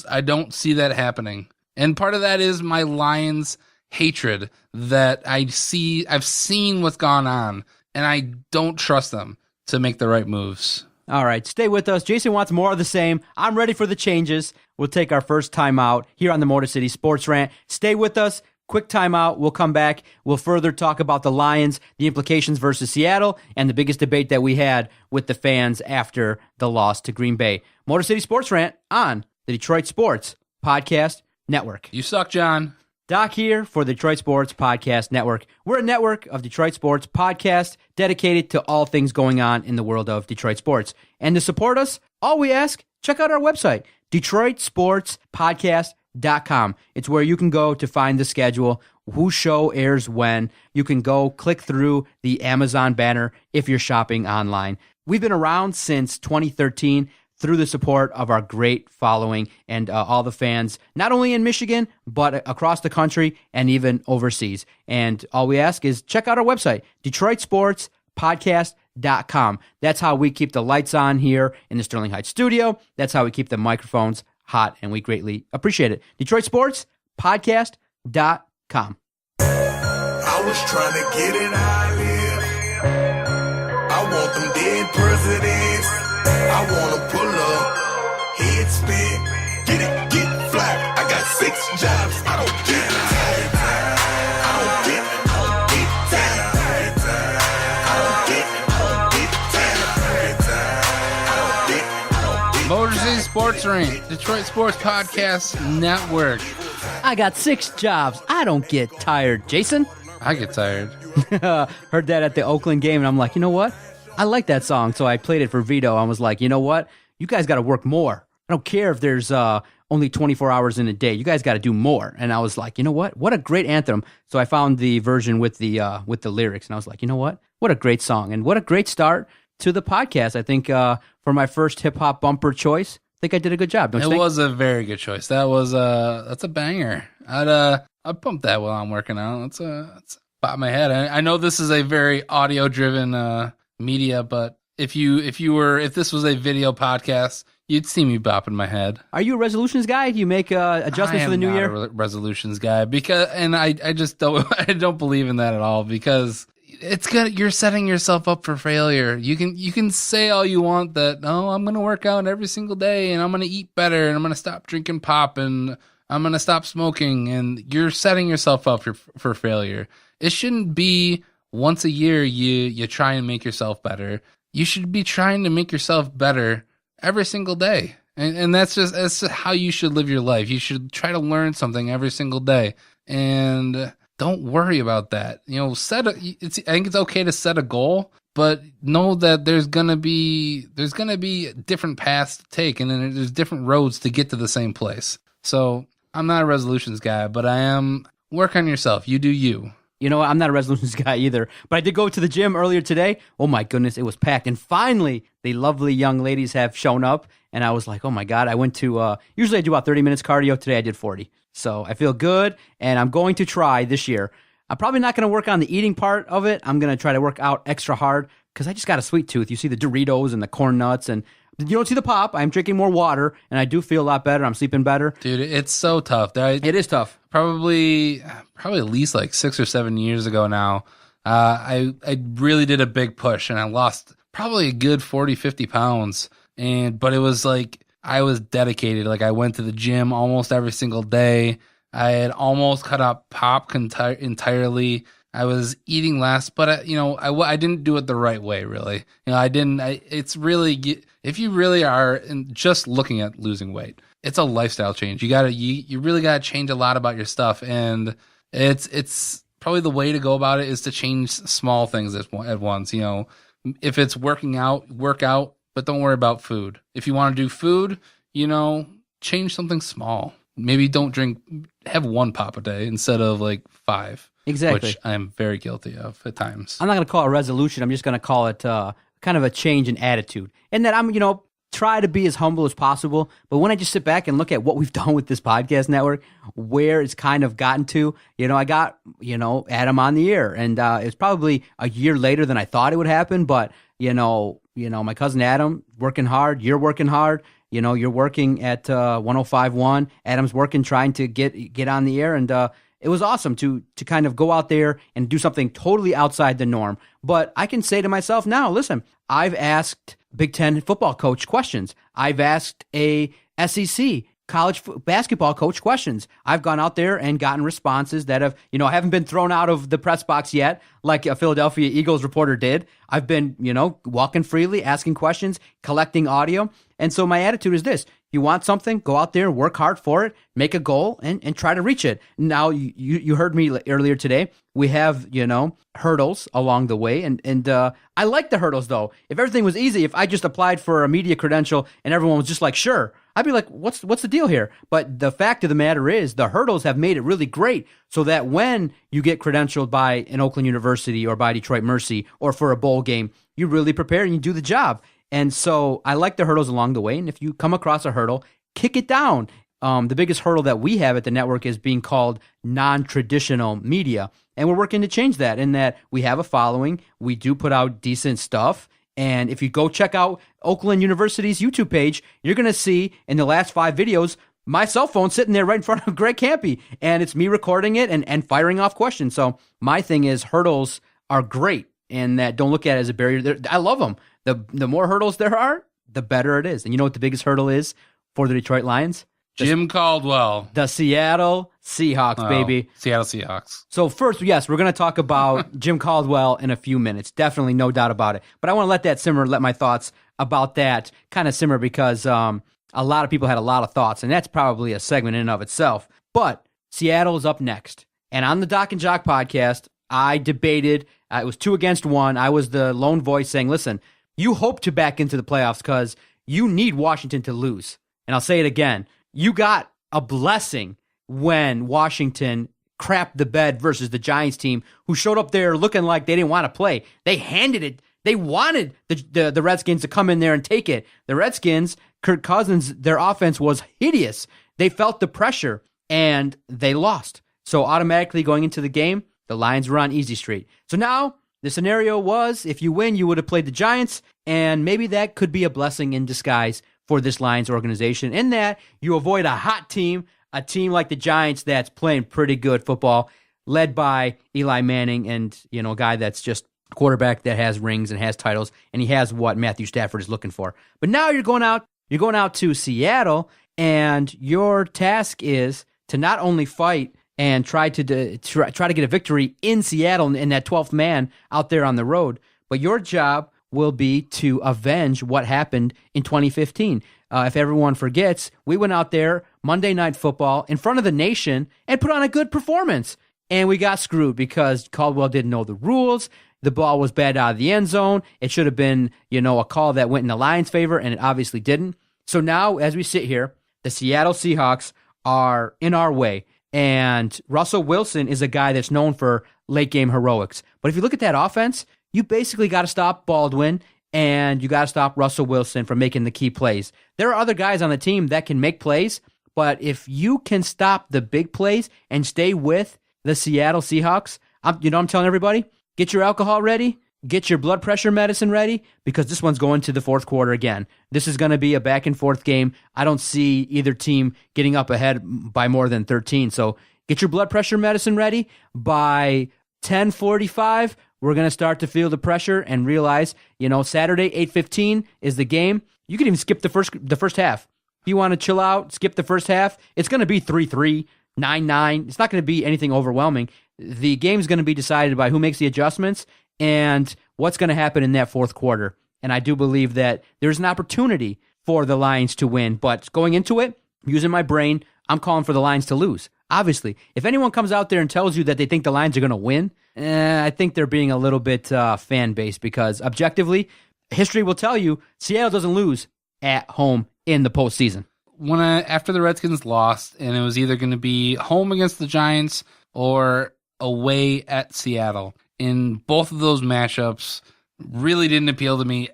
I don't see that happening. And part of that is my Lions hatred that I've seen what's gone on, and I don't trust them to make the right moves. All right, stay with us. Jason wants more of the same. I'm ready for the changes. We'll take our first time out here on the Motor City Sports Rant. Stay with us. Quick timeout. We'll come back. We'll further talk about the Lions, the implications versus Seattle, and the biggest debate that we had with the fans after the loss to Green Bay. Motor City Sports Rant on the Detroit Sports Podcast Network. You suck, John. Doc here for the Detroit Sports Podcast Network. We're a network of Detroit sports podcasts dedicated to all things going on in the world of Detroit sports. And to support us, all we ask, check out our website, DetroitSportsPodcast.com. It's where you can go to find the schedule, whose show airs when. You can go click through the Amazon banner if you're shopping online. We've been around since 2013 through the support of our great following and all the fans, not only in Michigan, but across the country and even overseas. And all we ask is check out our website, DetroitSportsPodcast.com. That's how we keep the lights on here in the Sterling Heights studio. That's how we keep the microphones hot, and we greatly appreciate it. DetroitSportsPodcast.com. I was trying to get it how I live. I want them dead presidents. I want to pull up, head spin, get it, get fly. I got 6 jobs, I don't get tired. I don't get tired. Motor City Sports Rant, Detroit Sports Podcast Network. I got 6 jobs. I don't get tired, Jason. I get tired. Heard that at the Oakland game, and I'm like, you know what? I like that song, so I played it for Vito. I was like, you know what? You guys got to work more. I don't care if there's only 24 hours in a day. You guys got to do more. And I was like, you know what? What a great anthem. So I found the version with the lyrics, and I was like, you know what? What a great song, and what a great start to the podcast. I think for my first hip-hop bumper choice, I think I did a good job. Don't you think? It was a very good choice. That's a banger. I'd pump that while I'm working out. It's pop my head. I know this is a very audio-driven media, but if this was a video podcast, you'd see me bopping my head. Are you a resolutions guy? Do you make adjustments for the new year? I'm not a resolutions guy I just don't. I don't believe in that at all because it's good. You're setting yourself up for failure. You can say all you want that. No, I'm going to work out every single day and I'm going to eat better and I'm going to stop drinking pop and I'm going to stop smoking, and you're setting yourself up for failure. It shouldn't be once a year you try and make yourself better. You should be trying to make yourself better every single day. And that's just how you should live your life. You should try to learn something every single day. And don't worry about that. You know, I think it's okay to set a goal, but know that there's gonna be different paths to take, and then there's different roads to get to the same place. So I'm not a resolutions guy, but I am. Work on yourself. You do you. You know what? I'm not a resolutions guy either, but I did go to the gym earlier today. Oh my goodness, it was packed. And finally, the lovely young ladies have shown up, and I was like, oh my God, I went to, usually I do about 30 minutes cardio. Today I did 40. So I feel good, and I'm going to try this year. I'm probably not going to work on the eating part of it. I'm going to try to work out extra hard because I just got a sweet tooth. You see the Doritos and the corn nuts, and you don't see the pop. I'm drinking more water, and I do feel a lot better. I'm sleeping better. Dude, it's so tough. It is tough. Probably at least like 6 or 7 years ago now, I really did a big push, and I lost probably a good 40, 50 pounds. But it was like I was dedicated. Like I went to the gym almost every single day. I had almost cut out pop entirely. I was eating less, but I didn't do it the right way, really. It's really, if you really are just looking at losing weight, it's a lifestyle change. You really gotta change a lot about your stuff, and it's probably the way to go about it is to change small things at once. If it's working out, work out, but don't worry about food. If you want to do food, change something small. Maybe don't have 1 pop a day instead of like 5. Exactly. Which I'm very guilty of at times. I'm not going to call it a resolution. I'm just going to call it kind of a change in attitude. And that I'm, try to be as humble as possible. But when I just sit back and look at what we've done with this podcast network, where it's kind of gotten to, I got, Adam on the air. And it was probably a year later than I thought it would happen. But, my cousin Adam working hard. You're working hard. You're working at 105.1. Adam's working, trying to get on the air. And it was awesome to kind of go out there and do something totally outside the norm. But I can say to myself now, listen, I've asked Big Ten football coach questions. I've asked a SEC college basketball coach questions. I've gone out there and gotten responses that have, haven't been thrown out of the press box yet, like a Philadelphia Eagles reporter did. I've been, walking freely, asking questions, collecting audio. And so my attitude is this: you want something, go out there, work hard for it, make a goal, and try to reach it. Now, you heard me earlier today. We have, hurdles along the way. And I like the hurdles, though. If everything was easy, if I just applied for a media credential and everyone was just like, sure, I'd be like, what's the deal here? But the fact of the matter is the hurdles have made it really great so that when you get credentialed by an Oakland University or by Detroit Mercy or for a bowl game, you really prepare and you do the job. And so I like the hurdles along the way. And if you come across a hurdle, kick it down. The biggest hurdle that we have at the network is being called non-traditional media. And we're working to change that in that we have a following. We do put out decent stuff. And if you go check out Oakland University's YouTube page, you're going to see in the last 5 videos, my cell phone sitting there right in front of Greg Campy. And it's me recording it and firing off questions. So my thing is hurdles are great. And that don't look at it as a barrier. I love them. The more hurdles there are, the better it is. And you know what the biggest hurdle is for the Detroit Lions? Jim Caldwell. The Seattle Seahawks, baby. Seattle Seahawks. So first, yes, we're going to talk about Jim Caldwell in a few minutes. Definitely, no doubt about it. But I want to let that simmer, let my thoughts about that kind of simmer because a lot of people had a lot of thoughts, and that's probably a segment in and of itself. But Seattle is up next. And on the Doc and Jock podcast, I debated. It was 2 against 1. I was the lone voice saying, listen, you hope to back into the playoffs because you need Washington to lose. And I'll say it again. You got a blessing when Washington crapped the bed versus the Giants team who showed up there looking like they didn't want to play. They handed it. They wanted the Redskins to come in there and take it. The Redskins, Kirk Cousins, their offense was hideous. They felt the pressure, and they lost. So automatically going into the game, the Lions were on easy street. So now the scenario was if you win, you would have played the Giants, and maybe that could be a blessing in disguise for this Lions organization in that you avoid a hot team, a team like the Giants that's playing pretty good football, led by Eli Manning and, a guy that's just a quarterback that has rings and has titles, and he has what Matthew Stafford is looking for. But now you're going out to Seattle, and your task is to not only fight and try to get a victory in Seattle in that 12th man out there on the road, but your job will be to avenge what happened in 2015. If everyone forgets, we went out there Monday Night Football in front of the nation and put on a good performance. And we got screwed because Caldwell didn't know the rules. The ball was bad out of the end zone. It should have been, a call that went in the Lions' favor, and it obviously didn't. So now, as we sit here, the Seattle Seahawks are in our way. And Russell Wilson is a guy that's known for late-game heroics. But if you look at that offense, you basically got to stop Baldwin, and you got to stop Russell Wilson from making the key plays. There are other guys on the team that can make plays, but if you can stop the big plays and stay with the Seattle Seahawks, I'm telling everybody, get your alcohol ready, get your blood pressure medicine ready, because this one's going to the fourth quarter again. This is going to be a back-and-forth game. I don't see either team getting up ahead by more than 13, so get your blood pressure medicine ready. By 10:45, we're going to start to feel the pressure and realize, Saturday, 8:15 is the game. You can even skip the first half. If you want to chill out, skip the first half. It's going to be 3-3, 9-9. It's not going to be anything overwhelming. the game's going to be decided by who makes the adjustments and what's going to happen in that fourth quarter. And I do believe that there's an opportunity for the Lions to win. But going into it, using my brain, I'm calling for the Lions to lose. Obviously, if anyone comes out there and tells you that they think the Lions are going to win, I think they're being a little bit fan-based, because objectively, history will tell you Seattle doesn't lose at home in the postseason. After the Redskins lost, and it was either going to be home against the Giants or away at Seattle, in both of those matchups really didn't appeal to me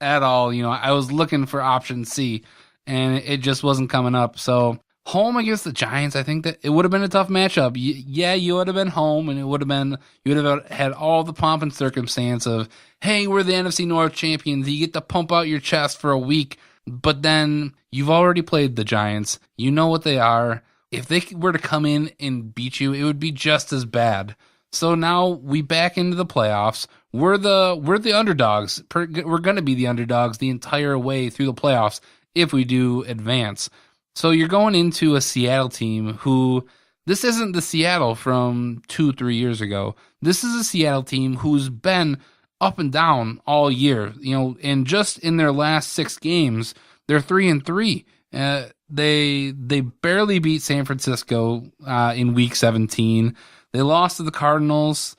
at all. I was looking for option C, and it just wasn't coming up. So home against the Giants, I think that it would have been a tough matchup. You would have been home, and you would have had all the pomp and circumstance of, hey, we're the NFC North champions. You get to pump out your chest for a week, but then you've already played the Giants. You know what they are. If they were to come in and beat you, it would be just as bad. So now we back into the playoffs. We're the underdogs. We're going to be the underdogs the entire way through the playoffs if we do advance. So you're going into a Seattle team who, this isn't the Seattle from 2-3 years ago. This is a Seattle team who's been up and down all year. And just in their last 6 games, they're 3-3. They barely beat San Francisco in Week 17. They lost to the Cardinals.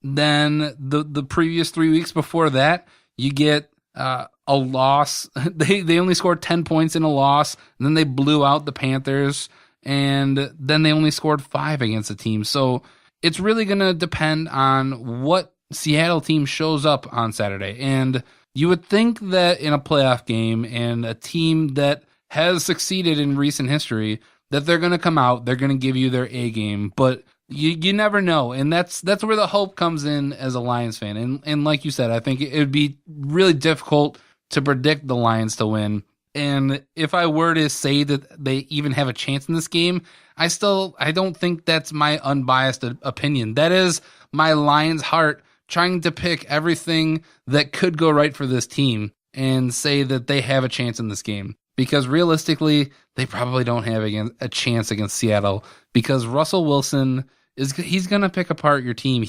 Then the previous 3 weeks before that, you get a loss. They only scored 10 points in a loss. And then they blew out the Panthers. And then they only scored 5 against the team. So it's really going to depend on what Seattle team shows up on Saturday. And you would think that in a playoff game and a team that has succeeded in recent history, that they're going to come out, they're going to give you their A game. But you never know, and that's where the hope comes in as a Lions fan. And like you said, I think it would be really difficult to predict the Lions to win. And if I were to say that they even have a chance in this game, I don't think that's my unbiased opinion. That is my Lions heart trying to pick everything that could go right for this team and say that they have a chance in this game. Because realistically, they probably don't have a chance against Seattle, because Russell Wilson he's going to pick apart your team.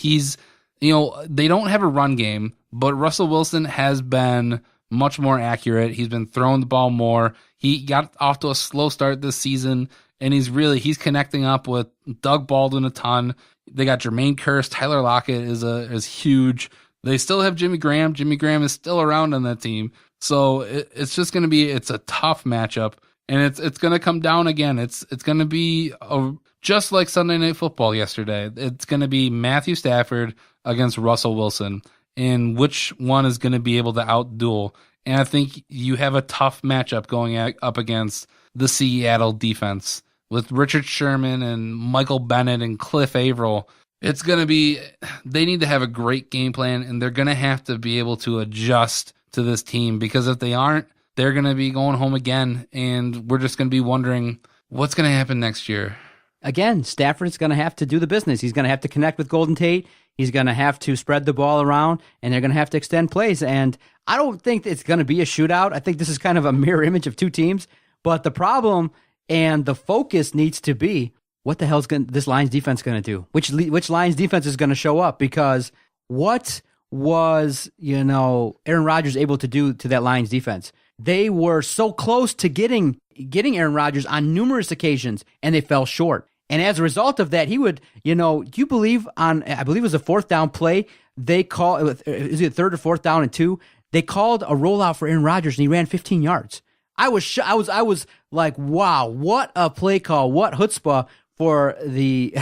They don't have a run game, but Russell Wilson has been much more accurate. He's been throwing the ball more. He got off to a slow start this season, and he's connecting up with Doug Baldwin a ton. They got Jermaine Kearse, Tyler Lockett is huge. They still have Jimmy Graham. Jimmy Graham is still around on that team. So it's just going to be, it's a tough matchup, and it's going to come down again. It's going to be just like Sunday Night Football yesterday. It's going to be Matthew Stafford against Russell Wilson, and which one is going to be able to outduel. And I think you have a tough matchup going up against the Seattle defense with Richard Sherman and Michael Bennett and Cliff Averill. It's going to be, they need to have a great game plan, and they're going to have to be able to adjust to this team, because if they aren't, they're going to be going home again, and we're just going to be wondering what's going to happen next year. Again, Stafford's going to have to do the business. He's going to have to connect with Golden Tate. He's going to have to spread the ball around, and they're going to have to extend plays. And I don't think it's going to be a shootout. I think this is kind of a mirror image of two teams. But the problem and the focus needs to be, what the hell is this Lions defense going to do? Which Lions defense is going to show up? Because what was, Aaron Rodgers able to do to that Lions defense? They were so close to getting Aaron Rodgers on numerous occasions, and they fell short. And as a result of that, he would, do you believe I believe it was a 4th down play, they called, is it 3rd or 4th down and 2? They called a rollout for Aaron Rodgers, and he ran 15 yards. I was like, wow, what a play call, what chutzpah for the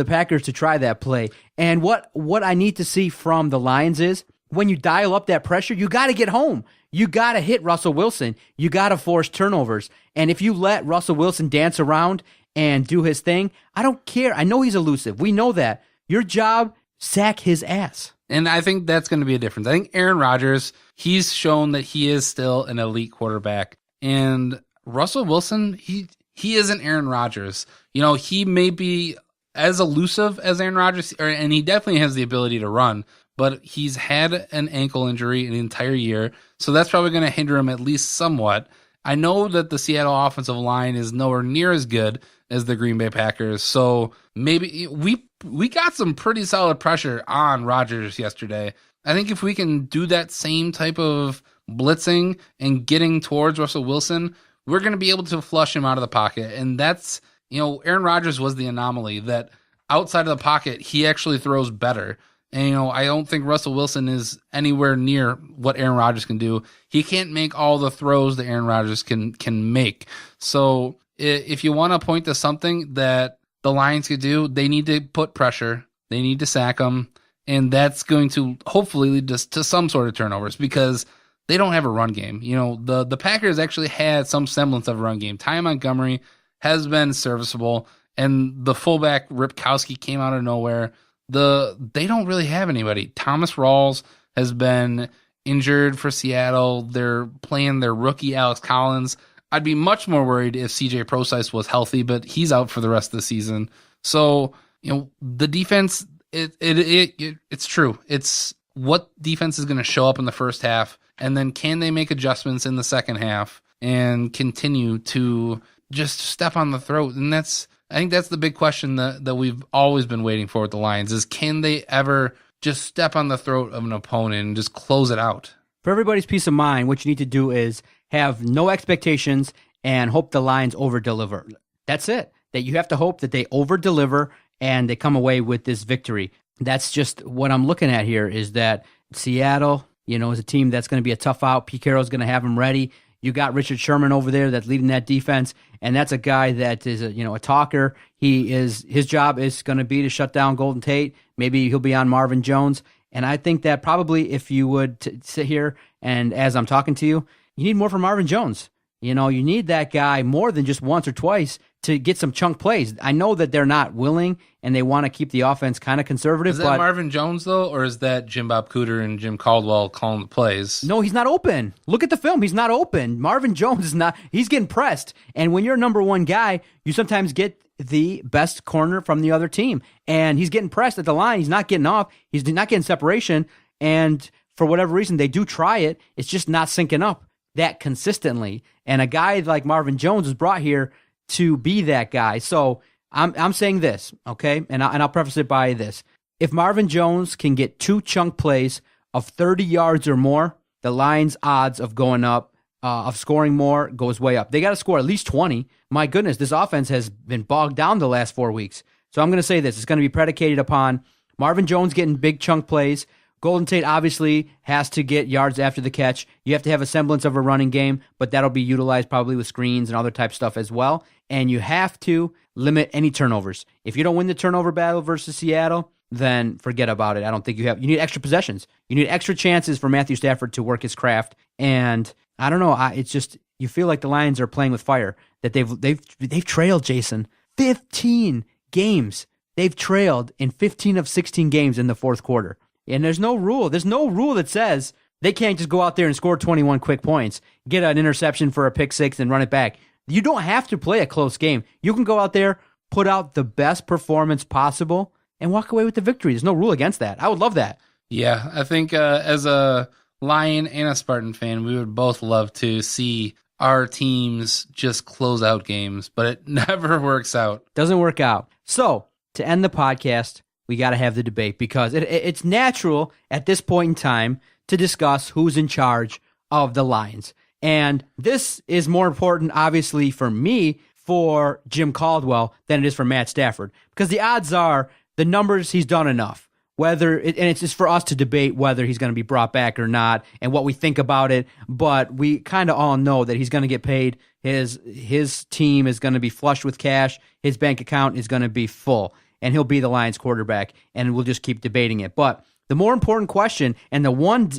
Packers to try that play. And what I need to see from the Lions is, when you dial up that pressure, you got to get home. You got to hit Russell Wilson. You got to force turnovers. And if you let Russell Wilson dance around and do his thing, I don't care. I know he's elusive. We know that. Your job, sack his ass. And I think that's going to be a difference. I think Aaron Rodgers, he's shown that he is still an elite quarterback. And Russell Wilson, he isn't Aaron Rodgers. He may be as elusive as Aaron Rodgers, and he definitely has the ability to run, but he's had an ankle injury an entire year, so that's probably going to hinder him at least somewhat. I know that the Seattle offensive line is nowhere near as good as the Green Bay Packers. So maybe we got some pretty solid pressure on Rodgers yesterday. I think if we can do that same type of blitzing and getting towards Russell Wilson, we're going to be able to flush him out of the pocket. And that's, Aaron Rodgers was the anomaly that outside of the pocket, he actually throws better. And, I don't think Russell Wilson is anywhere near what Aaron Rodgers can do. He can't make all the throws that Aaron Rodgers can make. So if you want to point to something that the Lions could do, they need to put pressure. They need to sack him. And that's going to hopefully lead to some sort of turnovers because they don't have a run game. The Packers actually had some semblance of a run game. Ty Montgomery has been serviceable, and the fullback Ripkowski came out of nowhere. They don't really have anybody. Thomas Rawls has been injured for Seattle. They're playing their rookie Alex Collins. I'd be much more worried if CJ Prosise was healthy, but he's out for the rest of the season. So, the defense, it's true. It's what defense is going to show up in the first half, and then can they make adjustments in the second half and continue to just step on the throat? And I think that's the big question that we've always been waiting for with the Lions is can they ever just step on the throat of an opponent and just close it out? For everybody's peace of mind, what you need to do is have no expectations and hope the Lions over-deliver. That's it. That you have to hope that they over-deliver and they come away with this victory. That's just what I'm looking at here is that Seattle, is a team that's going to be a tough out. Pete Carroll's going to have them ready. You got Richard Sherman over there that's leading that defense, and that's a guy that is a talker. His job is going to be to shut down Golden Tate. Maybe he'll be on Marvin Jones, and I think that probably if you would sit here and as I'm talking to you, you need more from Marvin Jones. You need that guy more than just once or twice to get some chunk plays. I know that they're not willing and they want to keep the offense kind of conservative. Is that Marvin Jones, though, or is that Jim Bob Cooter and Jim Caldwell calling the plays? No, he's not open. Look at the film. He's not open. Marvin Jones is not. He's getting pressed. And when you're a number one guy, you sometimes get the best corner from the other team. And he's getting pressed at the line. He's not getting off. He's not getting separation. And for whatever reason, they do try it. It's just not syncing up that consistently. And a guy like Marvin Jones was brought here to be that guy. So I'm saying this, okay? And I'll preface it by this. If Marvin Jones can get 2 chunk plays of 30 yards or more, the Lions' odds of going up, of scoring more, goes way up. They got to score at least 20. My goodness, this offense has been bogged down the last 4 weeks. So I'm going to say this. It's going to be predicated upon Marvin Jones getting big chunk plays. Golden Tate obviously has to get yards after the catch. You have to have a semblance of a running game, but that'll be utilized probably with screens and other type stuff as well. And you have to limit any turnovers. If you don't win the turnover battle versus Seattle, then forget about it. I don't think you need extra possessions. You need extra chances for Matthew Stafford to work his craft. And I don't know. It's just you feel like the Lions are playing with fire. That they've trailed, Jason, 15 games. They've trailed in 15 of 16 games in the fourth quarter. And there's no rule. There's no rule that says they can't just go out there and score 21 quick points, get an interception for a pick six, and run it back. You don't have to play a close game. You can go out there, put out the best performance possible, and walk away with the victory. There's no rule against that. I would love that. Yeah, I think as a Lion and a Spartan fan, we would both love to see our teams just close out games, but it never works out. Doesn't work out. So, to end the podcast, we got to have the debate because it's natural at this point in time to discuss who's in charge of the Lions. And this is more important, obviously, for me, for Jim Caldwell, than it is for Matt Stafford. Because the odds are, the numbers, he's done enough. And it's just for us to debate whether he's going to be brought back or not and what we think about it. But we kind of all know that he's going to get paid. His team is going to be flush with cash. His bank account is going to be full. And he'll be the Lions quarterback, and we'll just keep debating it. But the more important question, and the one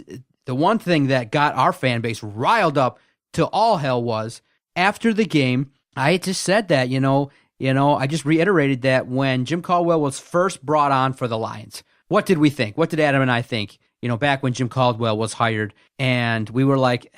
thing that got our fan base riled up to all hell was, after the game, I just said that, I just reiterated that when Jim Caldwell was first brought on for the Lions. What did we think? What did Adam and I think, back when Jim Caldwell was hired? And we were like,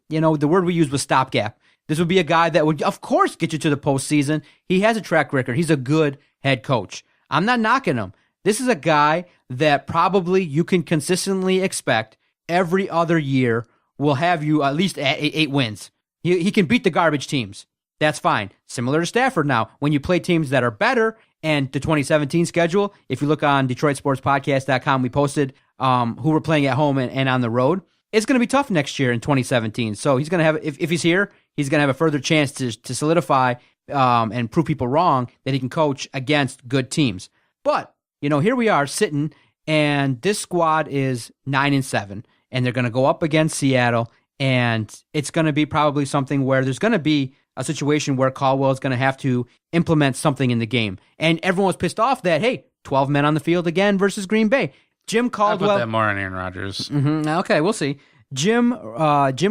the word we used was stopgap. This would be a guy that would, of course, get you to the postseason. He has a track record. He's a good head coach. I'm not knocking him. This is a guy that probably you can consistently expect every other year will have you at least 8 wins. He can beat the garbage teams. That's fine. Similar to Stafford now, when you play teams that are better, and the 2017 schedule, if you look on DetroitSportsPodcast.com, we posted who we're playing at home and on the road. It's going to be tough next year in 2017. So he's going to have, if he's here, he's going to have a further chance to solidify and prove people wrong that he can coach against good teams. But, here we are sitting, and this squad is 9-7, and they're going to go up against Seattle, and it's going to be probably something where there's going to be a situation where Caldwell is going to have to implement something in the game. And everyone was pissed off that, hey, 12 men on the field again versus Green Bay. Jim Caldwell. I put that more on Aaron Rodgers. Okay, we'll see. Jim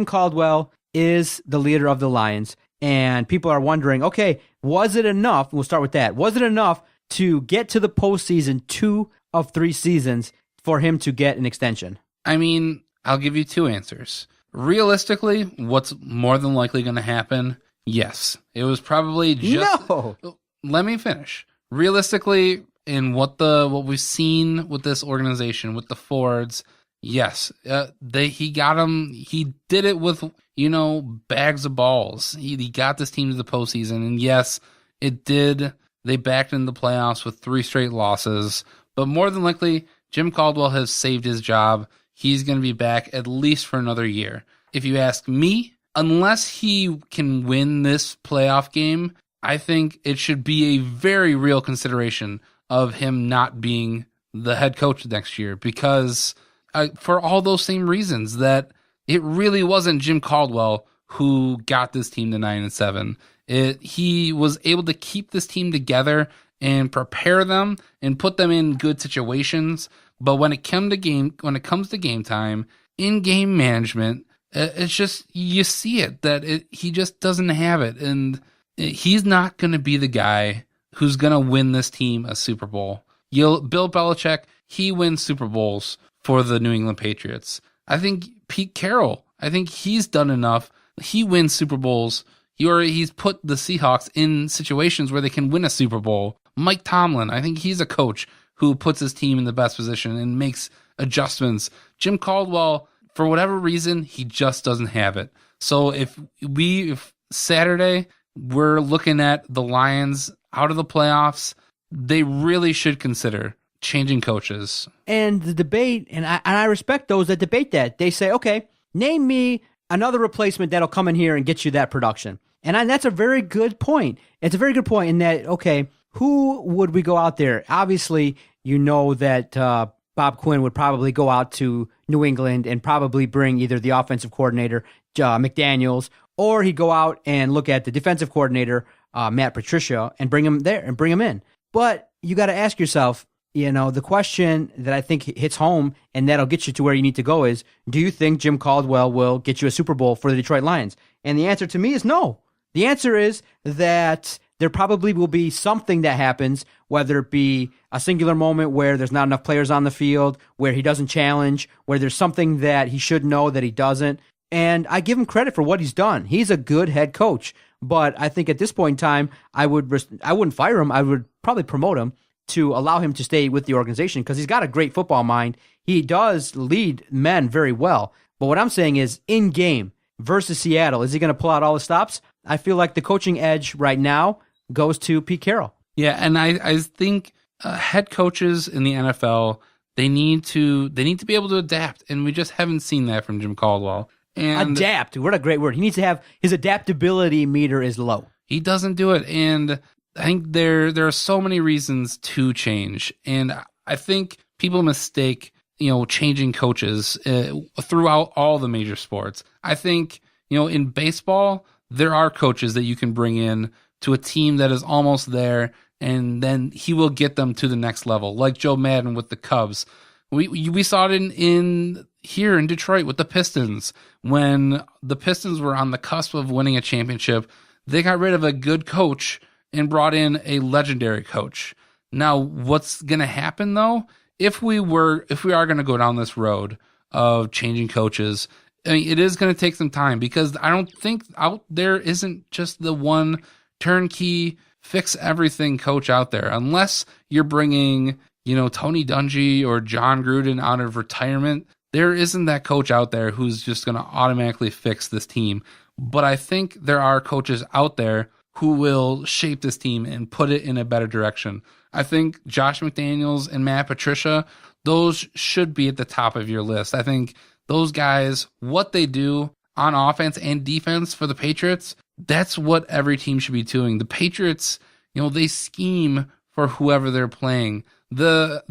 Caldwell is the leader of the Lions, and people are wondering, okay, was it enough? We'll start with that. Was it enough to get to the postseason 2 of 3 seasons for him to get an extension? I mean, I'll give you 2 answers. Realistically, what's more than likely going to happen? Yes. It was probably just... No! Let me finish. Realistically, in what we've seen with this organization, with the Fords, yes, he got him. He did it with, bags of balls. He got this team to the postseason, and yes, it did. They backed in the playoffs with 3 straight losses, but more than likely, Jim Caldwell has saved his job. He's going to be back at least for another year. If you ask me, unless he can win this playoff game, I think it should be a very real consideration of him not being the head coach next year, because for all those same reasons, that it really wasn't Jim Caldwell who got this team to 9-7. He was able to keep this team together and prepare them and put them in good situations. But when it comes to game time, in-game management, it's just, you see it, that he just doesn't have it. And he's not going to be the guy who's going to win this team a Super Bowl. Bill Belichick, he wins Super Bowls for the New England Patriots. I think Pete Carroll, I think he's done enough. He wins Super Bowls. He's put the Seahawks in situations where they can win a Super Bowl. Mike Tomlin, I think he's a coach who puts his team in the best position and makes adjustments. Jim Caldwell, for whatever reason, he just doesn't have it. So if Saturday we're looking at the Lions out of the playoffs, they really should consider changing coaches. And the debate, and I respect those that debate that. They say, okay, name me another replacement that'll come in here and get you that production. And that's a very good point. It's a very good point in that, okay, who would we go out there? Obviously, that Bob Quinn would probably go out to New England and probably bring either the offensive coordinator, McDaniels, or he'd go out and look at the defensive coordinator, Matt Patricia, and bring him there and bring him in. But you got to ask yourself, the question that I think hits home and that'll get you to where you need to go is, do you think Jim Caldwell will get you a Super Bowl for the Detroit Lions? And the answer to me is no. The answer is that there probably will be something that happens, whether it be a singular moment where there's not enough players on the field, where he doesn't challenge, where there's something that he should know that he doesn't. And I give him credit for what he's done. He's a good head coach. But I think at this point in time, I wouldn't fire him. I would probably promote him to allow him to stay with the organization because he's got a great football mind. He does lead men very well. But what I'm saying is, in game versus Seattle, is he going to pull out all the stops? I feel like the coaching edge right now goes to Pete Carroll. Yeah, and I think head coaches in the NFL, they need to be able to adapt, and we just haven't seen that from Jim Caldwell. And adapt, what a great word. He needs to have his adaptability meter is low. He doesn't do it, and I think there are so many reasons to change, and I think people mistake changing coaches throughout all the major sports. I think in baseball there are coaches that you can bring in to a team that is almost there, and then he will get them to the next level, like Joe Madden with the Cubs. We saw it in here in Detroit with the Pistons. When the Pistons were on the cusp of winning a championship, they got rid of a good coach and brought in a legendary coach. Now, what's going to happen though, if we are going to go down this road of changing coaches, I mean, it is going to take some time, because I don't think out there isn't just the one turnkey fix everything coach out there, unless you're bringing Tony Dungy or John Gruden out of retirement. There isn't that coach out there who's just going to automatically fix this team. But I think there are coaches out there who will shape this team and put it in a better direction. I think Josh McDaniels and Matt Patricia, those should be at the top of your list. I think those guys, what they do on offense and defense for the Patriots, that's what every team should be doing. The Patriots, they scheme for whoever they're playing. The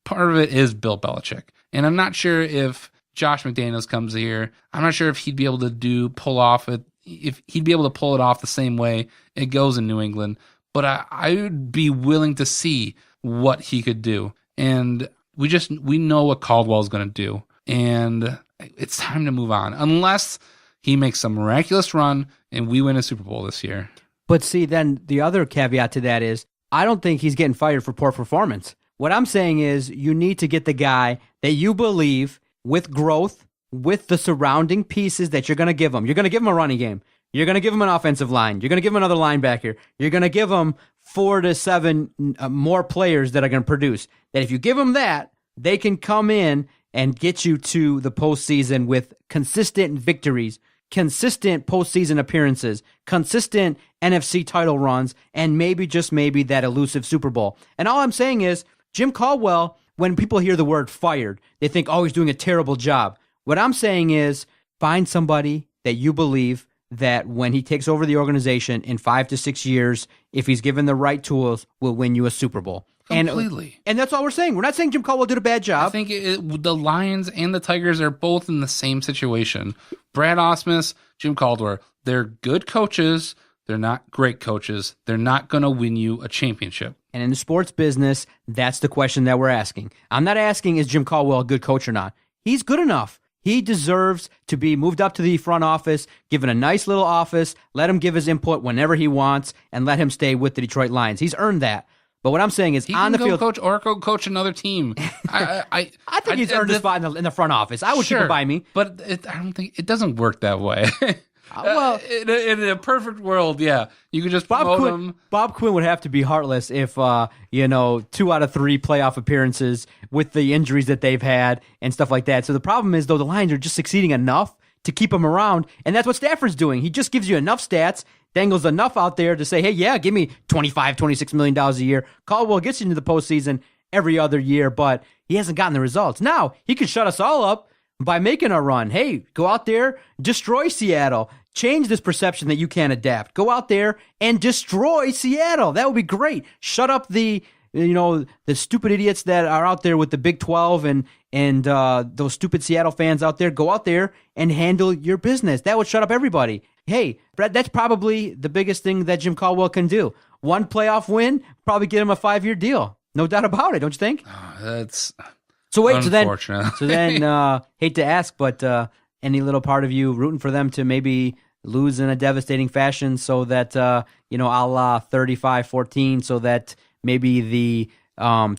part of it is Bill Belichick. And I'm not sure if Josh McDaniels comes here, I'm not sure if he'd be able to pull it off the same way it goes in New England. But I would be willing to see what he could do. And we know what Caldwell is going to do. And it's time to move on. Unless he makes some miraculous run and we win a Super Bowl this year. But see, then the other caveat to that is, I don't think he's getting fired for poor performance. What I'm saying is you need to get the guy that you believe with growth, with the surrounding pieces that you're going to give him. You're going to give him a running game. You're going to give him an offensive line. You're going to give him another linebacker. You're going to give him 4 to 7 more players that are going to produce. That if you give them that, they can come in and get you to the postseason with consistent victories, consistent postseason appearances, consistent NFC title runs, and maybe, just maybe, that elusive Super Bowl. And all I'm saying is, Jim Caldwell, when people hear the word fired, they think, oh, he's doing a terrible job. What I'm saying is, find somebody that you believe that when he takes over the organization in 5 to 6 years, if he's given the right tools, will win you a Super Bowl. Completely. And that's all we're saying. We're not saying Jim Caldwell did a bad job. I think the Lions and the Tigers are both in the same situation. Brad Ausmus, Jim Caldwell, they're good coaches. They're not great coaches. They're not going to win you a championship. And in the sports business, that's the question that we're asking. I'm not asking, is Jim Caldwell a good coach or not? He's good enough. He deserves to be moved up to the front office, given a nice little office, let him give his input whenever he wants, and let him stay with the Detroit Lions. He's earned that. But what I'm saying is, he on the field, coach or go coach another team. I think he's earned his spot in the front office. I would keep it by me, but I don't think it doesn't work that way. Well, in a perfect world, yeah, you could just promote him. Bob Quinn would have to be heartless if 2 out of 3 playoff appearances with the injuries that they've had and stuff like that. So the problem is, though, the Lions are just succeeding enough to keep him around, and that's what Stafford's doing. He just gives you enough stats, dangles enough out there to say, hey, yeah, give me $26 million a year. Caldwell gets into the postseason every other year, but he hasn't gotten the results. Now, he could shut us all up by making a run. Hey, go out there, destroy Seattle, change this perception that you can't adapt. Go out there and destroy Seattle. That would be great. Shut up the stupid idiots that are out there with the Big 12 and those stupid Seattle fans out there. Go out there and handle your business. That would shut up everybody. Hey, Brett, that's probably the biggest thing that Jim Caldwell can do. One playoff win, probably get him a 5-year deal. No doubt about it, don't you think? That's so wait, unfortunate. So then, hate to ask, but any little part of you rooting for them to maybe lose in a devastating fashion so that, a la 35-14, so that maybe the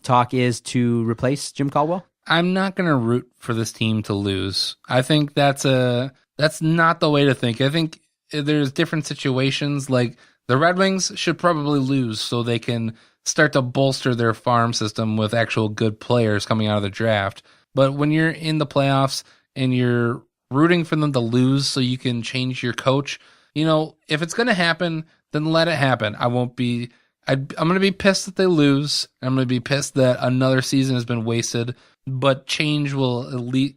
talk is to replace Jim Caldwell? I'm not going to root for this team to lose. I think that's not the way to think. I think there's different situations. Like the Red Wings should probably lose so they can start to bolster their farm system with actual good players coming out of the draft. But when you're in the playoffs and you're rooting for them to lose so you can change your coach, if it's going to happen, then let it happen. I'm going to be pissed that they lose. I'm going to be pissed that another season has been wasted, but change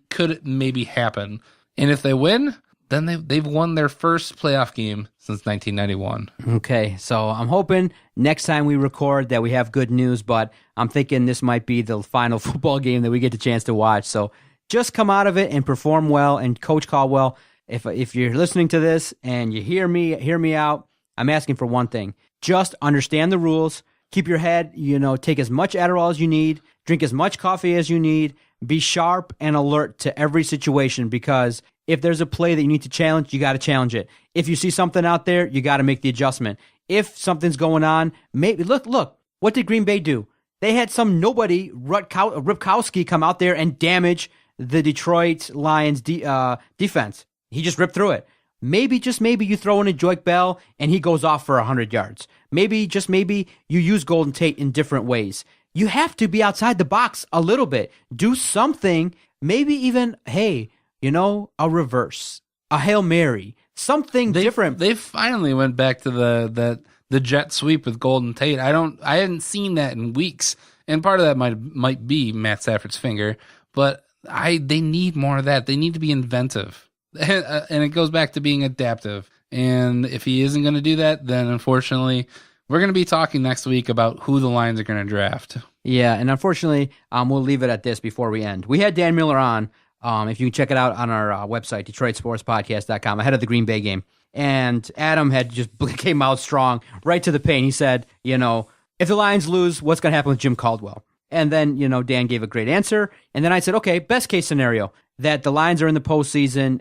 could maybe happen. And if they win, then they've won their first playoff game since 1991. Okay, so I'm hoping next time we record that we have good news, but I'm thinking this might be the final football game that we get the chance to watch. So just come out of it and perform well. And Coach Caldwell, if you're listening to this and you hear me out, I'm asking for one thing. Just understand the rules. Keep your head, take as much Adderall as you need. Drink as much coffee as you need. Be sharp and alert to every situation, because if there's a play that you need to challenge, you got to challenge it. If you see something out there, you got to make the adjustment. If something's going on, maybe look, what did Green Bay do? They had some nobody, Ripkowski, come out there and damage the Detroit Lions defense. He just ripped through it. Maybe, just maybe, you throw in a Joik Bell and he goes off for 100 yards. Maybe, just maybe, you use Golden Tate in different ways. You have to be outside the box a little bit. Do something, maybe even, a reverse, a Hail Mary, something different. They finally went back to the jet sweep with Golden Tate. I hadn't seen that in weeks, and part of that might be Matt Stafford's finger, but they need more of that. They need to be inventive, and it goes back to being adaptive. And if he isn't going to do that, then unfortunately, we're going to be talking next week about who the Lions are going to draft. Yeah, and unfortunately, we'll leave it at this before we end. We had Dan Miller on. If you can check it out on our website, DetroitSportsPodcast.com, ahead of the Green Bay game. And Adam had just came out strong, right to the pain. He said, if the Lions lose, what's going to happen with Jim Caldwell? And then, Dan gave a great answer. And then I said, okay, best case scenario, that the Lions are in the postseason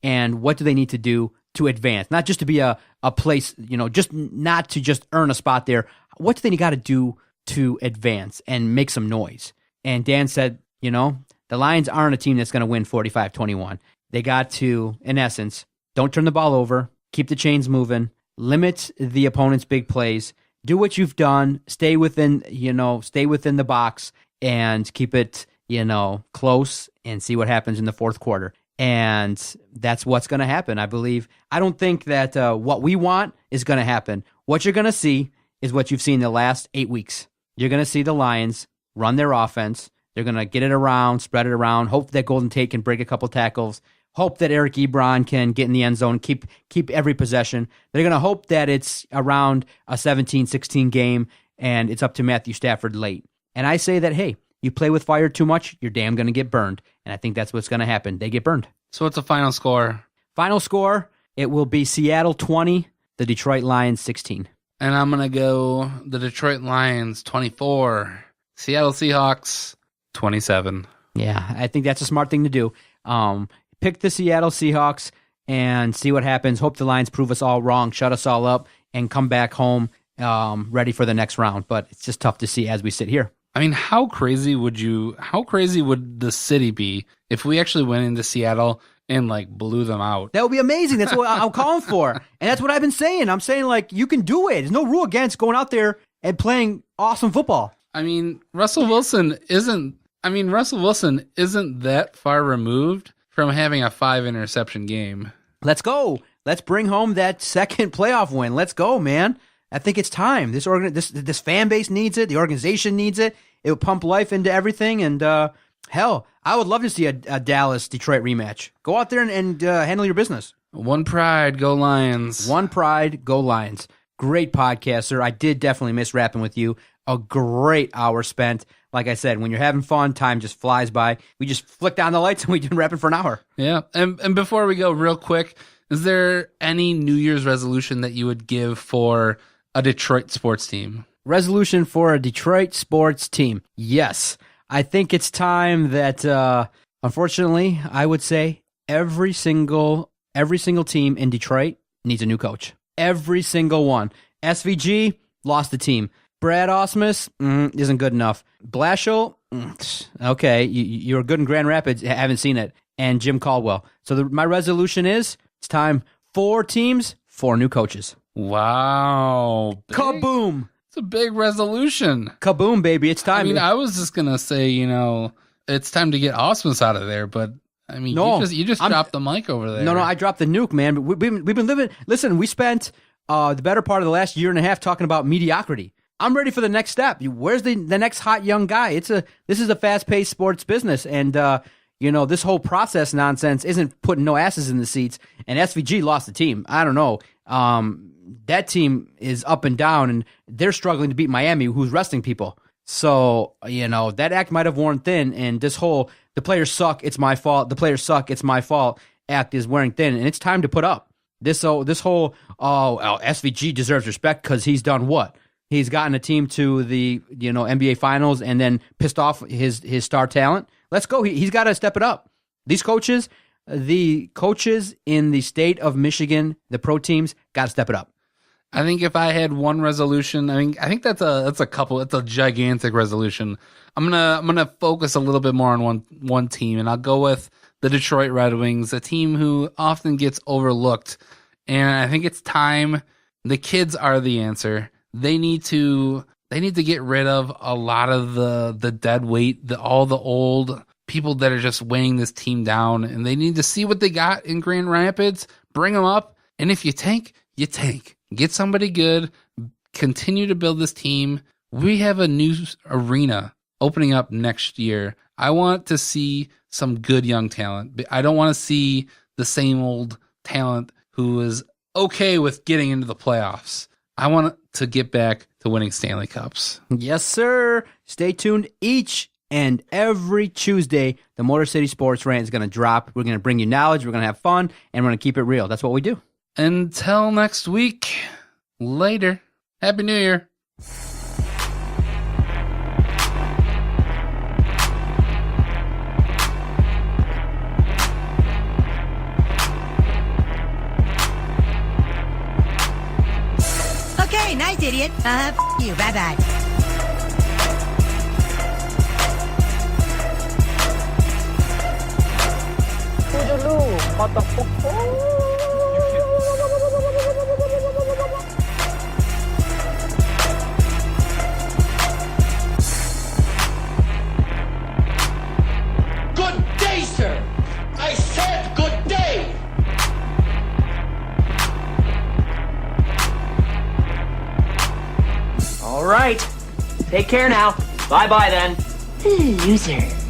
and what do they need to do to advance? Not just to be a place, just not to just earn a spot there. What do they got to do to advance and make some noise? And Dan said, the Lions aren't a team that's going to win 45-21. They got to, in essence, don't turn the ball over, keep the chains moving, limit the opponent's big plays, do what you've done, stay within the box, and keep it, close and see what happens in the fourth quarter. And that's what's going to happen, I believe. I don't think that what we want is going to happen. What you're going to see is what you've seen the last 8 weeks. You're going to see the Lions run their offense. They're going to get it around, spread it around, hope that Golden Tate can break a couple tackles, hope that Eric Ebron can get in the end zone, keep every possession. They're going to hope that it's around a 17-16 game, and it's up to Matthew Stafford late. And I say that, hey, you play with fire too much, you're damn going to get burned. And I think that's what's going to happen. They get burned. So what's the final score? Final score, it will be Seattle 20, the Detroit Lions 16. And I'm going to go the Detroit Lions 24, Seattle Seahawks 27. Yeah, I think that's a smart thing to do. Pick the Seattle Seahawks and see what happens. Hope the Lions prove us all wrong, shut us all up, and come back home ready for the next round. But it's just tough to see as we sit here. I mean, how crazy would the city be if we actually went into Seattle and blew them out? That would be amazing. That's what I'm calling for. And that's what I've been saying. I'm saying you can do it. There's no rule against going out there and playing awesome football. I mean, Russell Wilson isn't that far removed from having a 5-interception game. Let's go. Let's bring home that second playoff win. Let's go, man. I think it's time. This fan base needs it. The organization needs it. It will pump life into everything. And hell, I would love to see a Dallas-Detroit rematch. Go out there and handle your business. One pride, go Lions. One pride, go Lions. Great podcast, sir. I did definitely miss rapping with you. A great hour spent. Like I said, when you're having fun, time just flies by. We just flicked on the lights and we did rapping for an hour. Yeah. And before we go, real quick, is there any New Year's resolution that you would give for a Detroit sports team? Resolution for a Detroit sports team. Yes. I think it's time that, unfortunately, I would say every single team in Detroit needs a new coach. Every single one. SVG lost the team. Brad Osmus isn't good enough. Blashill, okay, you're good in Grand Rapids, haven't seen it. And Jim Caldwell. So my resolution is it's time 4 teams, 4 new coaches. Wow. Kaboom. It's a big resolution. Kaboom, baby. It's time. I mean, I was just going to say, it's time to get Osmus out of there, but I mean, no, you just dropped the mic over there. No, I dropped the nuke, man. We've been living. Listen, we spent the better part of the last year and a half talking about mediocrity. I'm ready for the next step. Where's the next hot young guy? This is a fast-paced sports business, and this whole process nonsense isn't putting no asses in the seats. And SVG lost the team. I don't know. That team is up and down, and they're struggling to beat Miami, who's resting people. So that act might have worn thin, and this whole the players suck, it's my fault. The players suck, it's my fault. Act is wearing thin, and it's time to put up. This whole SVG deserves respect because he's done what? He's gotten a team to the NBA Finals and then pissed off his star talent. Let's go. He's got to step it up. These coaches, the coaches in the state of Michigan, the pro teams, got to step it up. I think if I had one resolution, I think that's a gigantic resolution. I'm gonna focus a little bit more on one team, and I'll go with the Detroit Red Wings, a team who often gets overlooked. And I think it's time. The kids are the answer. They need to get rid of a lot of the dead weight, all the old people that are just weighing this team down, and they need to see what they got in Grand Rapids, bring them up, and if you tank, you tank. Get somebody good, continue to build this team. We have a new arena opening up next year. I want to see some good young talent. I don't want to see the same old talent who is okay with getting into the playoffs. I want to get back to winning Stanley Cups. Yes, sir. Stay tuned each and every Tuesday. The Motor City Sports Rant is going to drop. We're going to bring you knowledge. We're going to have fun, and we're going to keep it real. That's what we do. Until next week, later. Happy New Year. Okay, nice, idiot. You. Bye-bye. Good day, sir. I said good day. All right. Take care now. Bye-bye then. Loser.